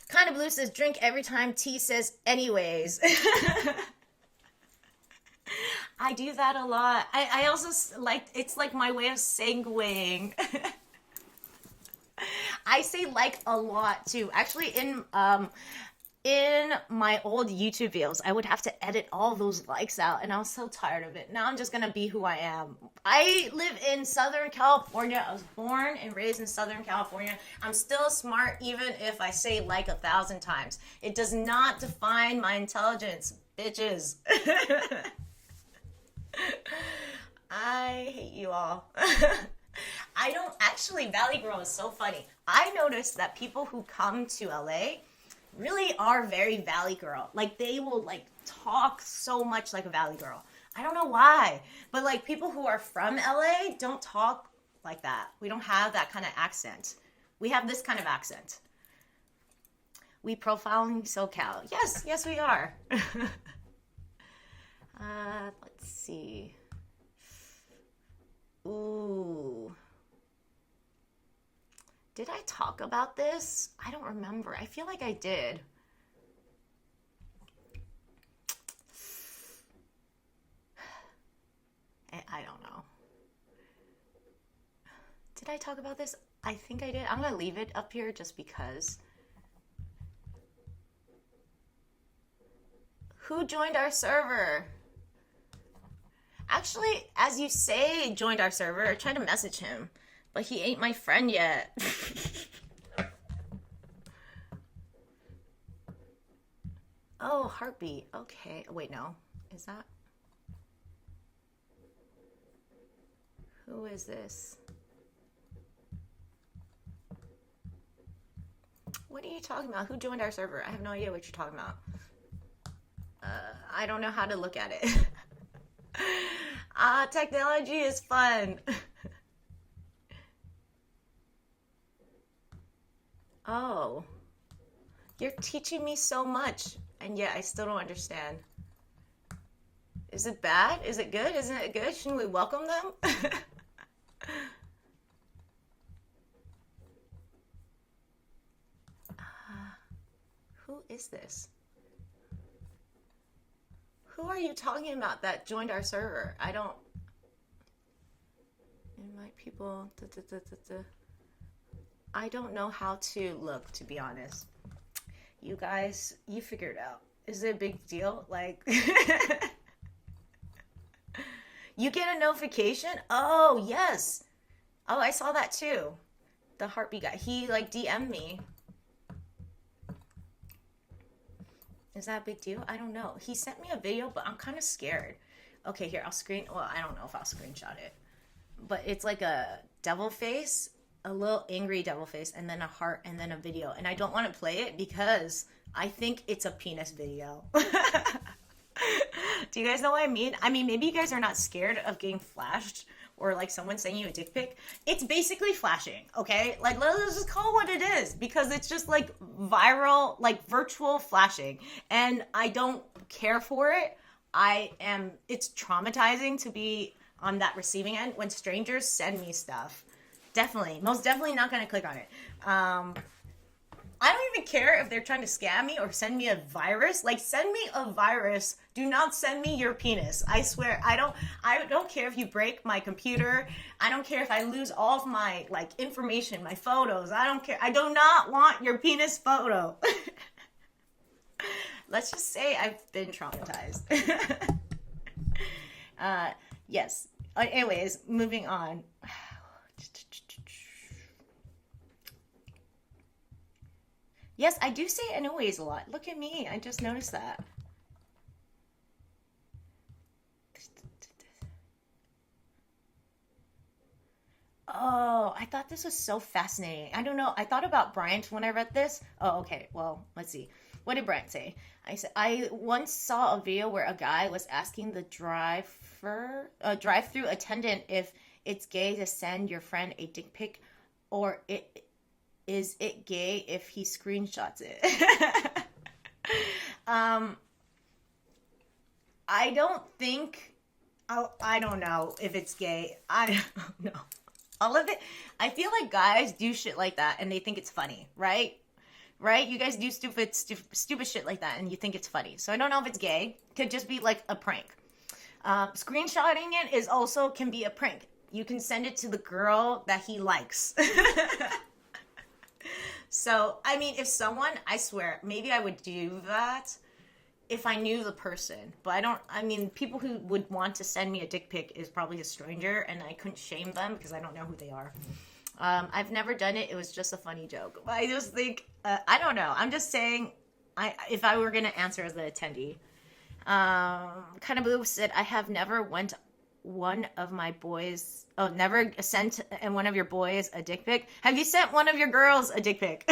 Kind of Blue says, drink every time T says anyways. I do that a lot. I also like, it's like my way of segueing. I say like a lot too. Actually, in my old YouTube videos, I would have to edit all those likes out, and I was so tired of it. Now I'm just gonna be who I am. I live in Southern California. I was born and raised in Southern California. I'm still smart even if I say like 1,000 times. It does not define my intelligence, bitches. I hate you all. I don't actually, Valley Girl is so funny. I noticed that people who come to LA really are very Valley Girl. Like, they will like talk so much like a Valley Girl. I don't know why, but like, people who are from LA don't talk like that. We don't have that kind of accent. We have this kind of accent. We profiling SoCal. Yes, we are. Let's see. Ooh. Did I talk about this? I don't remember. I feel like I did. I don't know. Did I talk about this? I think I did. I'm going to leave it up here just because. Who joined our server? Actually, as you say, joined our server, I tried to message him, but he ain't my friend yet. Oh, Heartbeat. Okay. Wait, no. Is that? Who is this? What are you talking about? Who joined our server? I have no idea what you're talking about. I don't know how to look at it. Technology is fun. Oh. You're teaching me so much, and yet I still don't understand. Is it bad? Is it good? Isn't it good? Shouldn't we welcome them? Who is this? Who are you talking about that joined our server? I don't... Invite people... I don't know how to look, to be honest. You guys, you figure it out. Is it a big deal? Like... You get a notification? Oh, yes. Oh, I saw that too. The Heartbeat guy. He, like, DM'd me. Is that a big deal? I don't know. He sent me a video, but I'm kind of scared. Okay, here, well, I don't know if I'll screenshot it. But it's like a devil face, a little angry devil face, and then a heart, and then a video. And I don't want to play it because I think it's a penis video. Do you guys know what I mean? I mean, maybe you guys are not scared of getting flashed or like someone sending you a dick pic. It's basically flashing, okay? Like, let's just call it what it is, because it's just like viral, like virtual flashing. And I don't care for it. It's traumatizing to be on that receiving end when strangers send me stuff. Definitely, most definitely not going to click on it. I don't even care if they're trying to scam me or send me a virus. Like, send me a virus. Do not send me your penis. I swear, I don't care if you break my computer. I don't care if I lose all of my, like, information, my photos. I don't care. I do not want your penis photo. Let's just say I've been traumatized. Yes. Anyways, moving on. Yes, I do say anyways a lot. Look at me. I just noticed that. Oh, I thought this was so fascinating. I don't know. I thought about Bryant when I read this. Oh, okay. Well, let's see. What did Bryant say? I once saw a video where a guy was asking the drive-through attendant if it's gay to send your friend a dick pic, or is it gay if he screenshots it? I don't think, I don't know if it's gay. I don't know. All of it, I feel like guys do shit like that and they think it's funny, right? Right? You guys do stupid shit like that and you think it's funny. So I don't know if it's gay. Could just be like a prank. Screenshotting it is also can be a prank. You can send it to the girl that he likes. So, I mean, if someone, I swear, maybe I would do that if I knew the person. But I mean, people who would want to send me a dick pic is probably a stranger, and I couldn't shame them because I don't know who they are. I've never done it. It was just a funny joke. I just think, I don't know. I'm just saying, if I were going to answer as an attendee. Kind of Blue said, I have never never sent one of your boys a dick pic. Have you sent one of your girls a dick pic?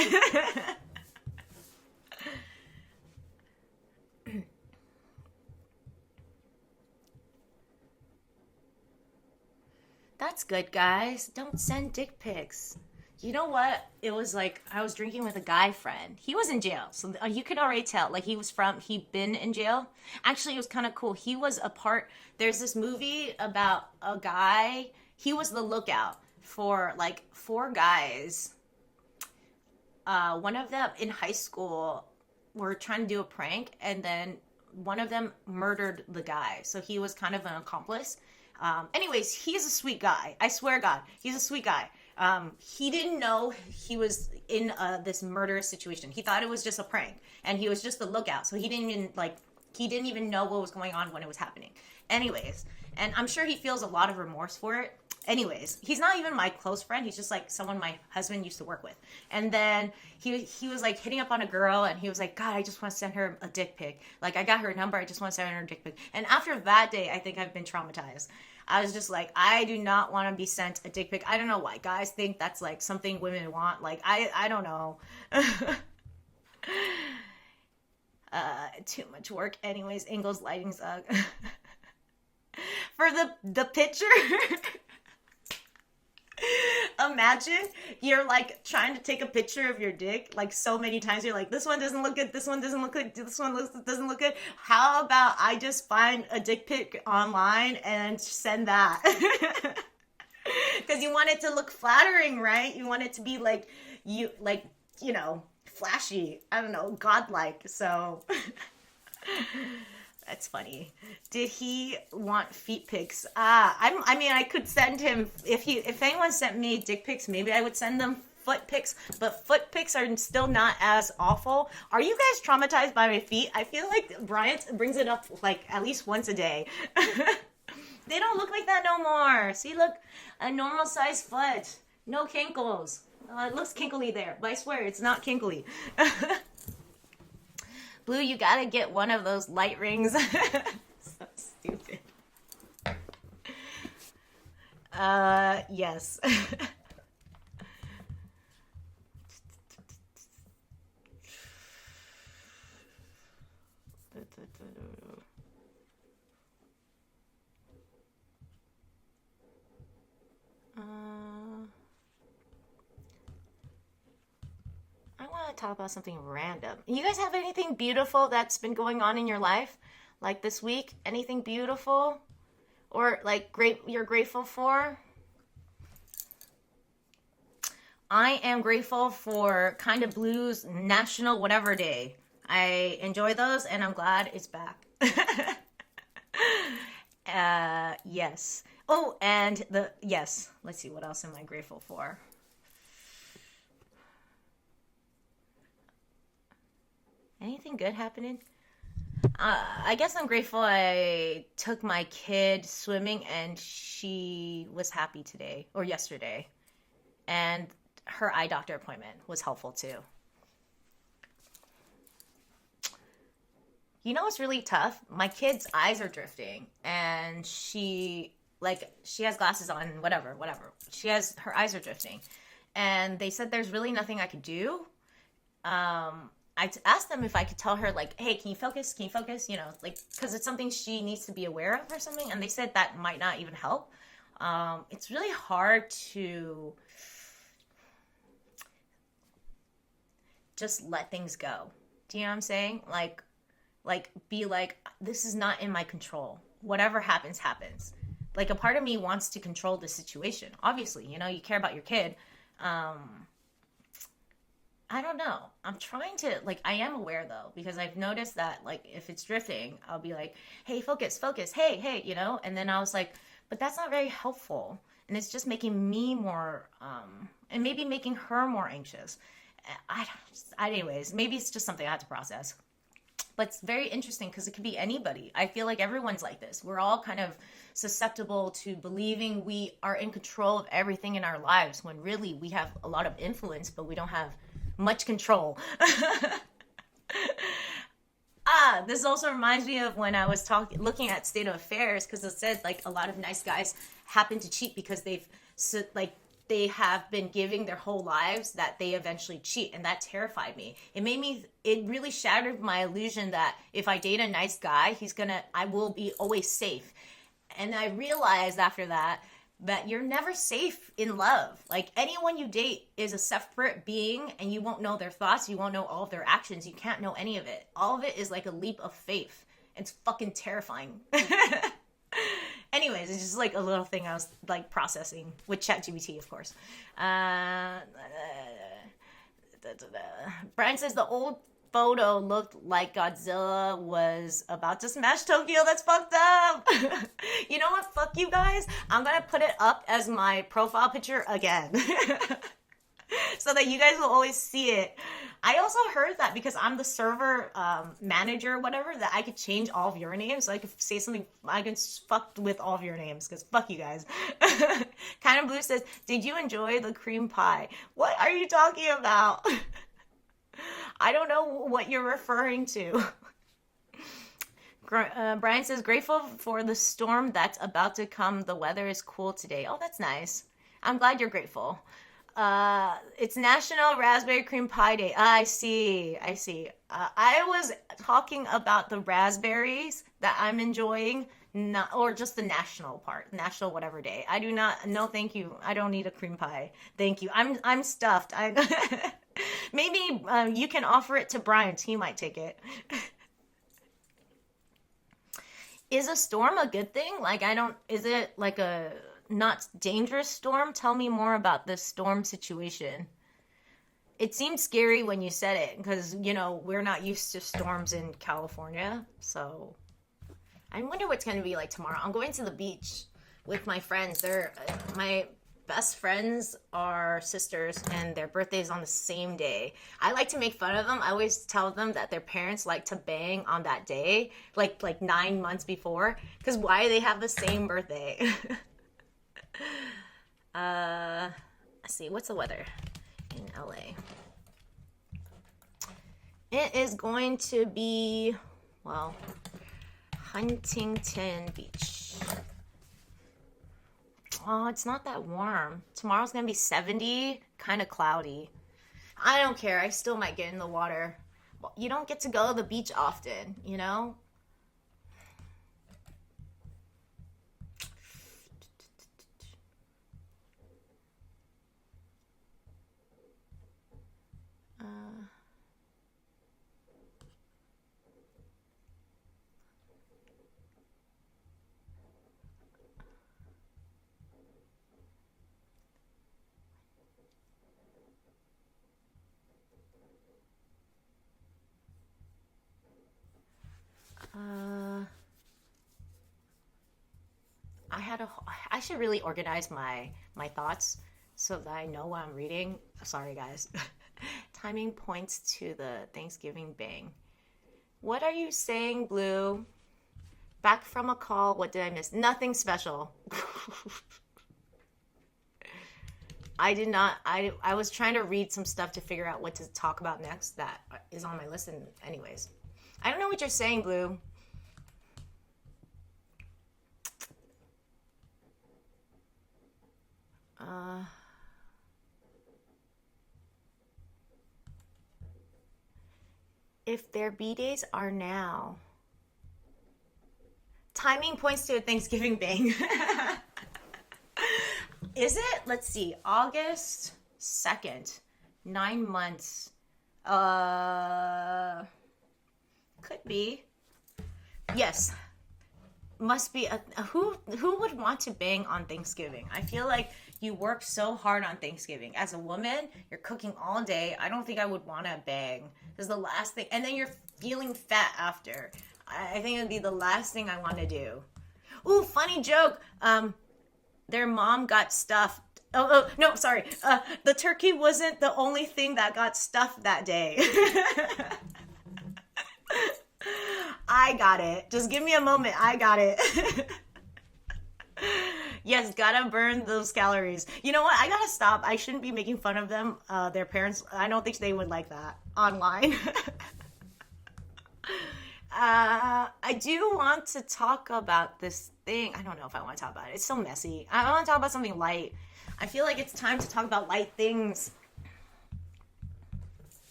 That's good, guys. Don't send dick pics. You know what? It was like I was drinking with a guy friend. He was in jail, so you could already tell. Like he'd been in jail. Actually, it was kind of cool. He was a part. There's this movie about a guy. He was the lookout for like 4 guys. One of them in high school were trying to do a prank, and then one of them murdered the guy. So he was kind of an accomplice. Anyways, he's a sweet guy. I swear God, he's a sweet guy. He didn't know he was in this murderous situation. He thought it was just a prank, and he was just the lookout. So he didn't even know what was going on when it was happening. Anyways, and I'm sure he feels a lot of remorse for it. Anyways, he's not even my close friend. He's just like someone my husband used to work with. And then he was like hitting up on a girl, and he was like, God, I just want to send her a dick pic. Like, I got her number. I just want to send her a dick pic. And after that day, I think I've been traumatized. I was just like, I do not want to be sent a dick pic. I don't know why guys think that's like something women want. Like, I don't know. Too much work. Anyways, Engel's lighting suck. For the picture. Imagine you're like trying to take a picture of your dick like so many times. You're like, this one doesn't look good. This one doesn't look good. This one doesn't look good. How about I just find a dick pic online and send that? Because you want it to look flattering, right? You want it to be like, flashy. I don't know, godlike. So that's funny. Did he want feet pics? I mean, I could send him if anyone sent me dick pics, maybe I would send them foot pics, but foot pics are still not as awful. Are you guys traumatized by my feet? I feel like Bryant brings it up like at least once a day. They don't look like that no more. See, look, a normal sized foot, no kinkles. It looks kinkly there, but I swear it's not kinkly. Blue, you gotta get one of those light rings. So stupid. Yes. I want to talk about something random. You guys have anything beautiful that's been going on in your life? Like this week? Anything beautiful? Or like you're grateful for? I am grateful for Kind of Blues National Whatever Day. I enjoy those and I'm glad it's back. Yes. Oh, and yes. Let's see, what else am I grateful for? Anything good happening? I guess I'm grateful I took my kid swimming and she was happy today or yesterday. And her eye doctor appointment was helpful too. You know what's really tough? My kid's eyes are drifting and she has glasses on, whatever. Her eyes are drifting. And they said there's really nothing I could do. I asked them if I could tell her, like, hey, can you focus? You know, like, because it's something she needs to be aware of or something. And they said that might not even help. It's really hard to just let things go. Do you know what I'm saying? Like, like be like, this is not in my control. Whatever happens, happens. Like a part of me wants to control the situation. Obviously, you know, you care about your kid. I don't know. I'm trying to, like, I am aware though, because I've noticed that, like, if it's drifting, I'll be like, hey, focus, focus, hey, you know? And then I was like, but that's not very helpful. And it's just making me more, and maybe making her more anxious. Anyways, maybe it's just something I have to process. But it's very interesting because it could be anybody. I feel like everyone's like this. We're all kind of susceptible to believing we are in control of everything in our lives when really we have a lot of influence, but we don't have much control. This also reminds me of when I was looking at State of Affairs, because it said like a lot of nice guys happen to cheat because they have been giving their whole lives that they eventually cheat, and that terrified me. It really shattered my illusion that if I date a nice guy, I will be always safe. And I realized after that you're never safe in love. Like, anyone you date is a separate being, and you won't know their thoughts, you won't know all of their actions, you can't know any of it. All of it is like a leap of faith. It's fucking terrifying. Anyways, it's just like a little thing I was like processing with ChatGPT, of course. Brian says the old photo looked like Godzilla was about to smash Tokyo. That's fucked up. You know what? Fuck you guys. I'm gonna put it up as my profile picture again. So that you guys will always see it. I also heard that because I'm the server manager, whatever, that I could change all of your names. So I could say something, I can fuck with all of your names, because fuck you guys. Kind of Blue says, did you enjoy the cream pie? What are you talking about? I don't know what you're referring to. Brian says, grateful for the storm that's about to come. The weather is cool today. Oh, that's nice. I'm glad you're grateful. It's National Raspberry Cream Pie Day. I see. I was talking about the raspberries that I'm enjoying, or just the national part, national whatever day. I do not. No, thank you. I don't need a cream pie. Thank you. I'm stuffed. Maybe you can offer it to Brian. He might take it. Is a storm a good thing? Like, is it like a not dangerous storm? Tell me more about this storm situation. It seemed scary when you said it, because, you know, we're not used to storms in California. So I wonder what's going to be like tomorrow. I'm going to the beach with my friends. My best friends are sisters, and their birthday's on the same day. I like to make fun of them. I always tell them that their parents like to bang on that day, like 9 months before, because why they have the same birthday. Let's see, what's the weather in LA? It is going to be, well, Huntington Beach. Oh, it's not that warm. Tomorrow's gonna be 70, kind of cloudy. I don't care. I still might get in the water. Well, you don't get to go to the beach often, you know? I should really organize my thoughts so that I know what I'm reading. Sorry, guys. Timing points to the Thanksgiving bang. What are you saying, Blue? Back from a call. What did I miss? Nothing special. I did not. I was trying to read some stuff to figure out what to talk about next that is on my list. And anyways, I don't know what you're saying, Blue. If their B-days are now. Timing points to a Thanksgiving bang. Is it? Let's see. August 2nd. 9 months. Could be. Yes, must be who would want to bang on Thanksgiving? I feel like you work so hard on Thanksgiving. As a woman, you're cooking all day. I don't think I would want to bang. This is the last thing, and then you're feeling fat after. I think it'd be the last thing I want to do. Ooh, funny joke. Their mom got stuffed. Oh no, sorry. The turkey wasn't the only thing that got stuffed that day. I got it. Just give me a moment. I got it. Yes, gotta burn those calories. You know what? I gotta stop. I shouldn't be making fun of them. Their parents, I don't think they would like that online. I do want to talk about this thing. I don't know if I want to talk about it. It's so messy. I want to talk about something light. I feel like it's time to talk about light things.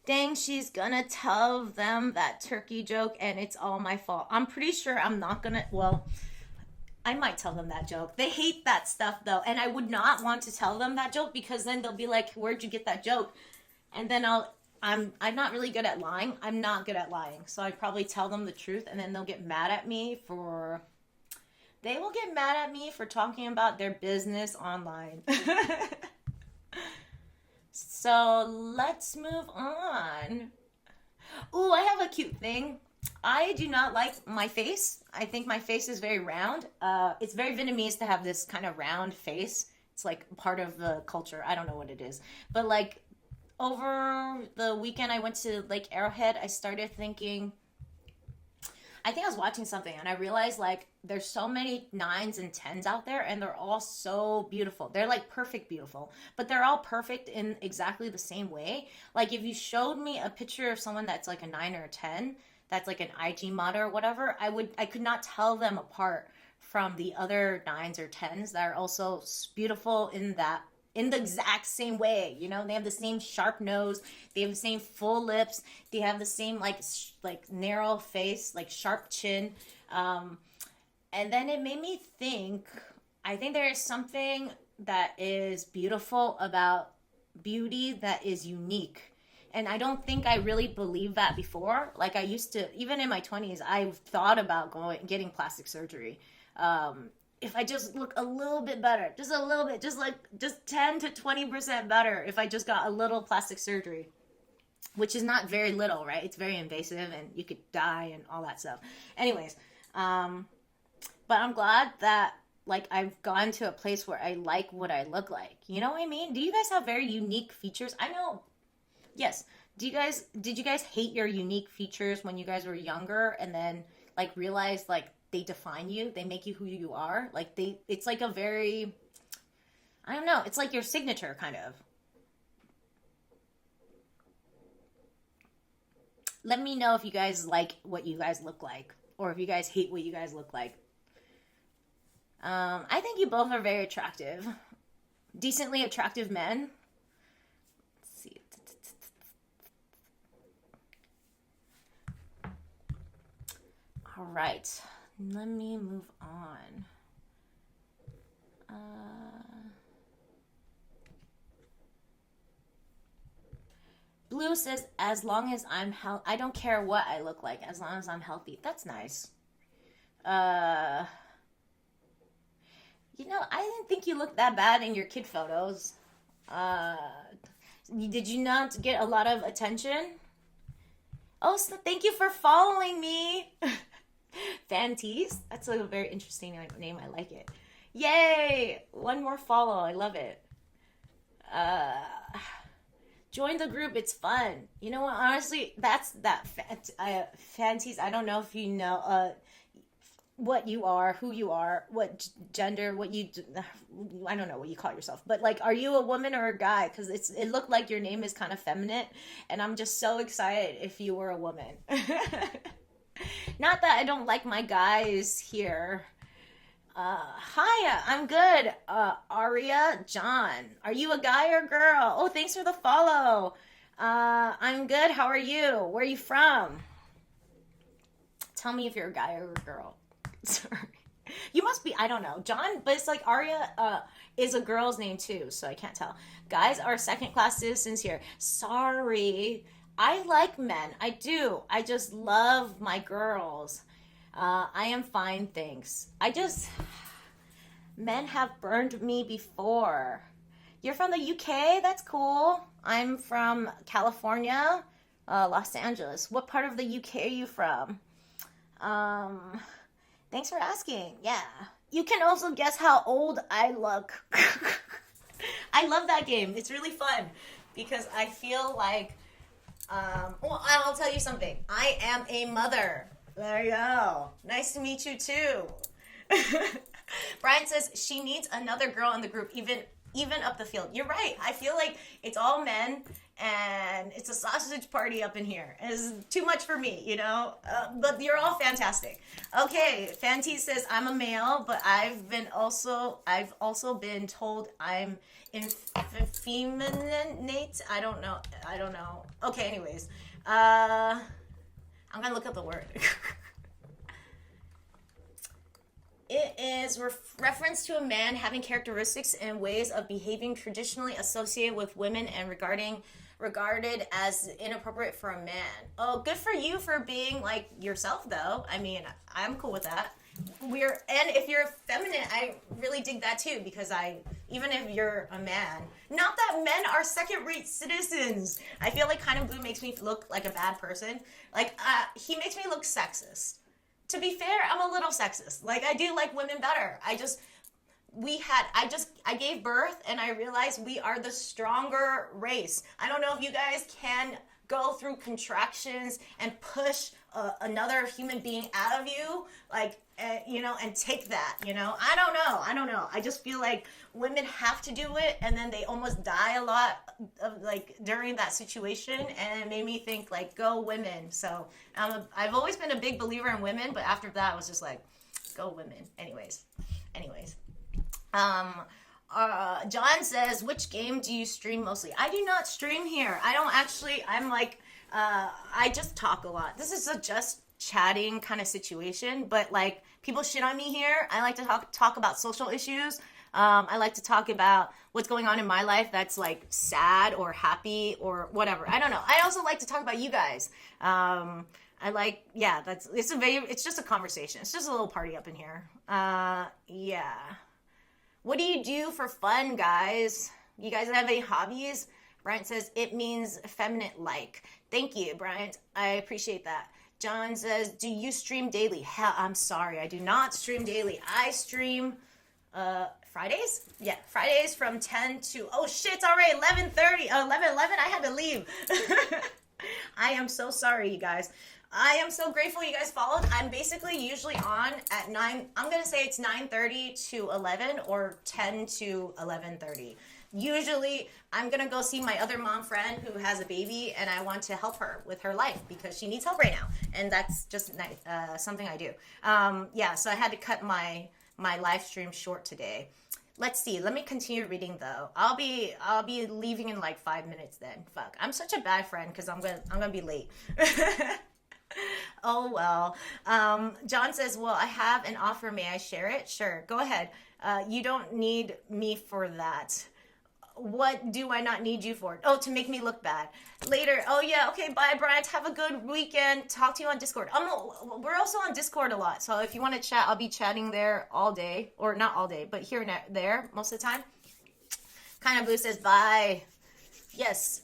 Dang, she's gonna tell them that turkey joke and it's all my fault. I'm pretty sure I'm not gonna, well, I might tell them that joke. They hate that stuff though, and I would not want to tell them that joke because then they'll be like, where'd you get that joke? And then I'm not really good at lying. I'm not good at lying. So I'd probably tell them the truth and then they'll get mad at me for, they will get mad at me for talking about their business online. So let's move on. Ooh, I have a cute thing. I do not like my face. I think my face is very round. It's very Vietnamese to have this kind of round face. It's like part of the culture. I don't know what it is. But like over the weekend I went to Lake Arrowhead, I started thinking, I think I was watching something and I realized like there's so many 9s and 10s out there and they're all so beautiful. They're like perfect beautiful, but they're all perfect in exactly the same way. Like if you showed me a picture of someone that's like a 9 or a 10, that's like an IG model or whatever, I could not tell them apart from the other 9s or 10s that are also beautiful in the exact same way. You know, they have the same sharp nose, they have the same full lips, they have the same like narrow face, like sharp chin. And then it made me think, I think there is something that is beautiful about beauty that is unique. And I don't think I really believed that before. Like I used to, even in my 20s, I thought about getting plastic surgery. If I just look a little bit better, just a little bit, just 10 to 20% better if I just got a little plastic surgery, which is not very little, right? It's very invasive and you could die and all that stuff. Anyways, but I'm glad that like I've gone to a place where I like what I look like. You know what I mean? Do you guys have very unique features? I know. Yes. Did you guys hate your unique features when you guys were younger and then like realized like they define you, they make you who you are? Like it's like a very, I don't know, it's like your signature kind of. Let me know if you guys like what you guys look like or if you guys hate what you guys look like. I think you both are very attractive. Decently attractive men. Let's see. All right. Let me move on. Blue says, as long as I'm healthy, I don't care what I look like, as long as I'm healthy. That's nice. You know, I didn't think you looked that bad in your kid photos. Did you not get a lot of attention? Oh, so thank you for following me. Fantees? That's a very interesting name. I like it. Yay! One more follow. I love it. Join the group. It's fun. You know what? Honestly, that's that. Fantees. I don't know if you know what you are, who you are, what gender, what you do. I don't know what you call yourself, but like, are you a woman or a guy? Because it looked like your name is kind of feminine, and I'm just so excited if you were a woman. Not that I don't like my guys here. Hiya, I'm good. Aria John, are you a guy or girl? Oh, thanks for the follow. I'm good. How are you? Where are you from? Tell me if you're a guy or a girl. Sorry. You must be, I don't know, John, but it's like Aria is a girl's name too, so I can't tell. Guys are second-class citizens here. Sorry. I like men. I do. I just love my girls. I am fine, thanks. Men have burned me before. You're from the UK? That's cool. I'm from California, Los Angeles. What part of the UK are you from? Um, Thanks for asking. Yeah. You can also guess how old I look. I love that game. It's really fun because I feel like, well, I'll tell you something. I am a mother. There you go. Nice to meet you too. Brian says she needs another girl in the group, even up the field. You're right. I feel like it's all men and it's a sausage party up in here. It's too much for me, you know? But you're all fantastic. Okay, Fanti says I'm a male, but I've also been told I'm effeminate. I don't know. Okay, anyways. I'm gonna look up the word. It is reference to a man having characteristics and ways of behaving traditionally associated with women and regarded as inappropriate for a man. Oh, good for you for being like yourself, though. I mean, I'm cool with that. And if you're feminine, I really dig that too, because even if you're a man, not that men are second-rate citizens. I feel like Kind of Blue makes me look like a bad person. Like, he makes me look sexist. To be fair, I'm a little sexist. Like, I do like women better. I gave birth and I realized we are the stronger race. I don't know if you guys can go through contractions and push another human being out of you, like, and take that, I don't know. I just feel like women have to do it, and then they almost die a lot of, like, during that situation, and it made me think, like, go women. So I've always been a big believer in women, but after that I was just like, go women. Anyways. John says, which game do you stream mostly? I do not stream here. I just talk a lot. This is a just chatting kind of situation, but like, people shit on me here. I like to talk about social issues. I like to talk about what's going on in my life that's like sad or happy or whatever. I don't know. I also like to talk about you guys. It's just a conversation. It's just a little party up in here. Yeah. What do you do for fun, guys? You guys have any hobbies? Bryant says, it means feminine like. Thank you, Bryant. I appreciate that. John says, do you stream daily? Hell, I'm sorry. I do not stream daily. I stream Fridays? Yeah, Fridays from 10 to, oh shit, it's already 11:30. 11:11, I had to leave. I am so sorry, you guys. I am so grateful you guys followed. I'm basically usually on at 9. I'm going to say it's 9:30 to 11 or 10 to 11:30. Usually, I'm going to go see my other mom friend who has a baby, and I want to help her with her life because she needs help right now. And that's just something I do. So I had to cut my live stream short today. Let's see. Let me continue reading though. I'll be leaving in like 5 minutes then. Fuck. I'm such a bad friend because I'm gonna be late. Oh well. John says, well, I have an offer. May I share it? Sure. Go ahead. You don't need me for that. What do I not need you for? Oh, to make me look bad. Later. Oh yeah. Okay. Bye, Bryant. Have a good weekend. Talk to you on Discord. We're also on Discord a lot. So if you want to chat, I'll be chatting there all day, or not all day, but here and there most of the time. Kind of Blue says bye. Yes.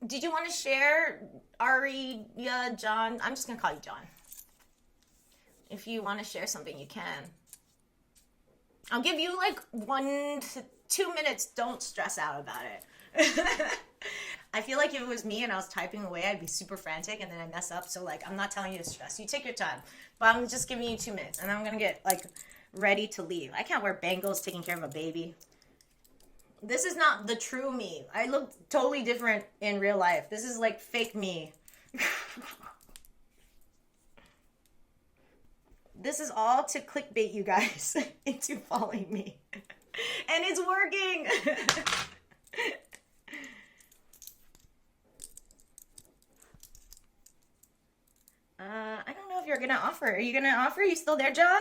Did you want to share, Ari, John? I'm just gonna call you John. If you want to share something, you can. I'll give you like 1 to 2 minutes. Don't stress out about it. I feel like if it was me and I was typing away, I'd be super frantic and then I mess up. So like, I'm not telling you to stress. You take your time. But I'm just giving you 2 minutes and then I'm going to get like ready to leave. I can't wear bangles taking care of a baby. This is not the true me. I look totally different in real life. This is like fake me. This is all to clickbait you guys into following me. And it's working. I don't know if you're gonna offer. Are you gonna offer? Are you still there, John?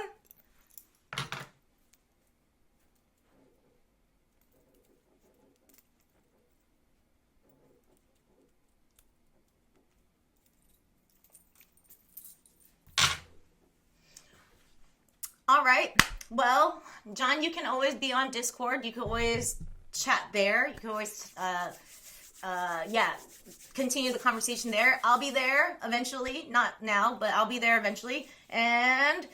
All right. Well, John, you can always be on Discord. You can always chat there. You can always, continue the conversation there. I'll be there eventually. Not now, but I'll be there eventually. And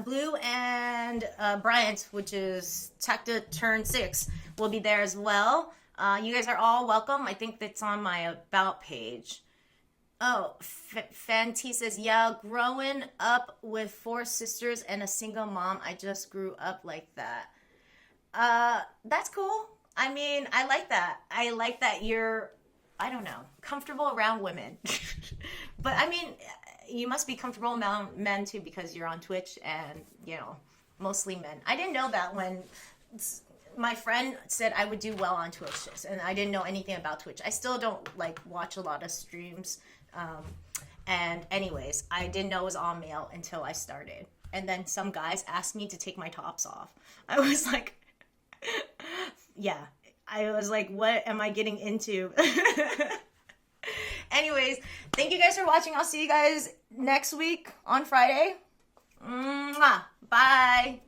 Blue and Bryant, which is Tacta Turn 6, will be there as well. You guys are all welcome. I think that's on my About page. Oh, Fenty says, yeah, growing up with 4 sisters and a single mom, I just grew up like that. That's cool. I mean, I like that. I like that you're, I don't know, comfortable around women. But I mean, you must be comfortable around men too, because you're on Twitch and, you know, mostly men. I didn't know that when my friend said I would do well on Twitch, and I didn't know anything about Twitch. I still don't like watch a lot of streams. And anyways, I didn't know it was all male until I started. And then some guys asked me to take my tops off. I was like, yeah, I was like, what am I getting into? Anyways, thank you guys for watching. I'll see you guys next week on Friday. Mwah. Bye.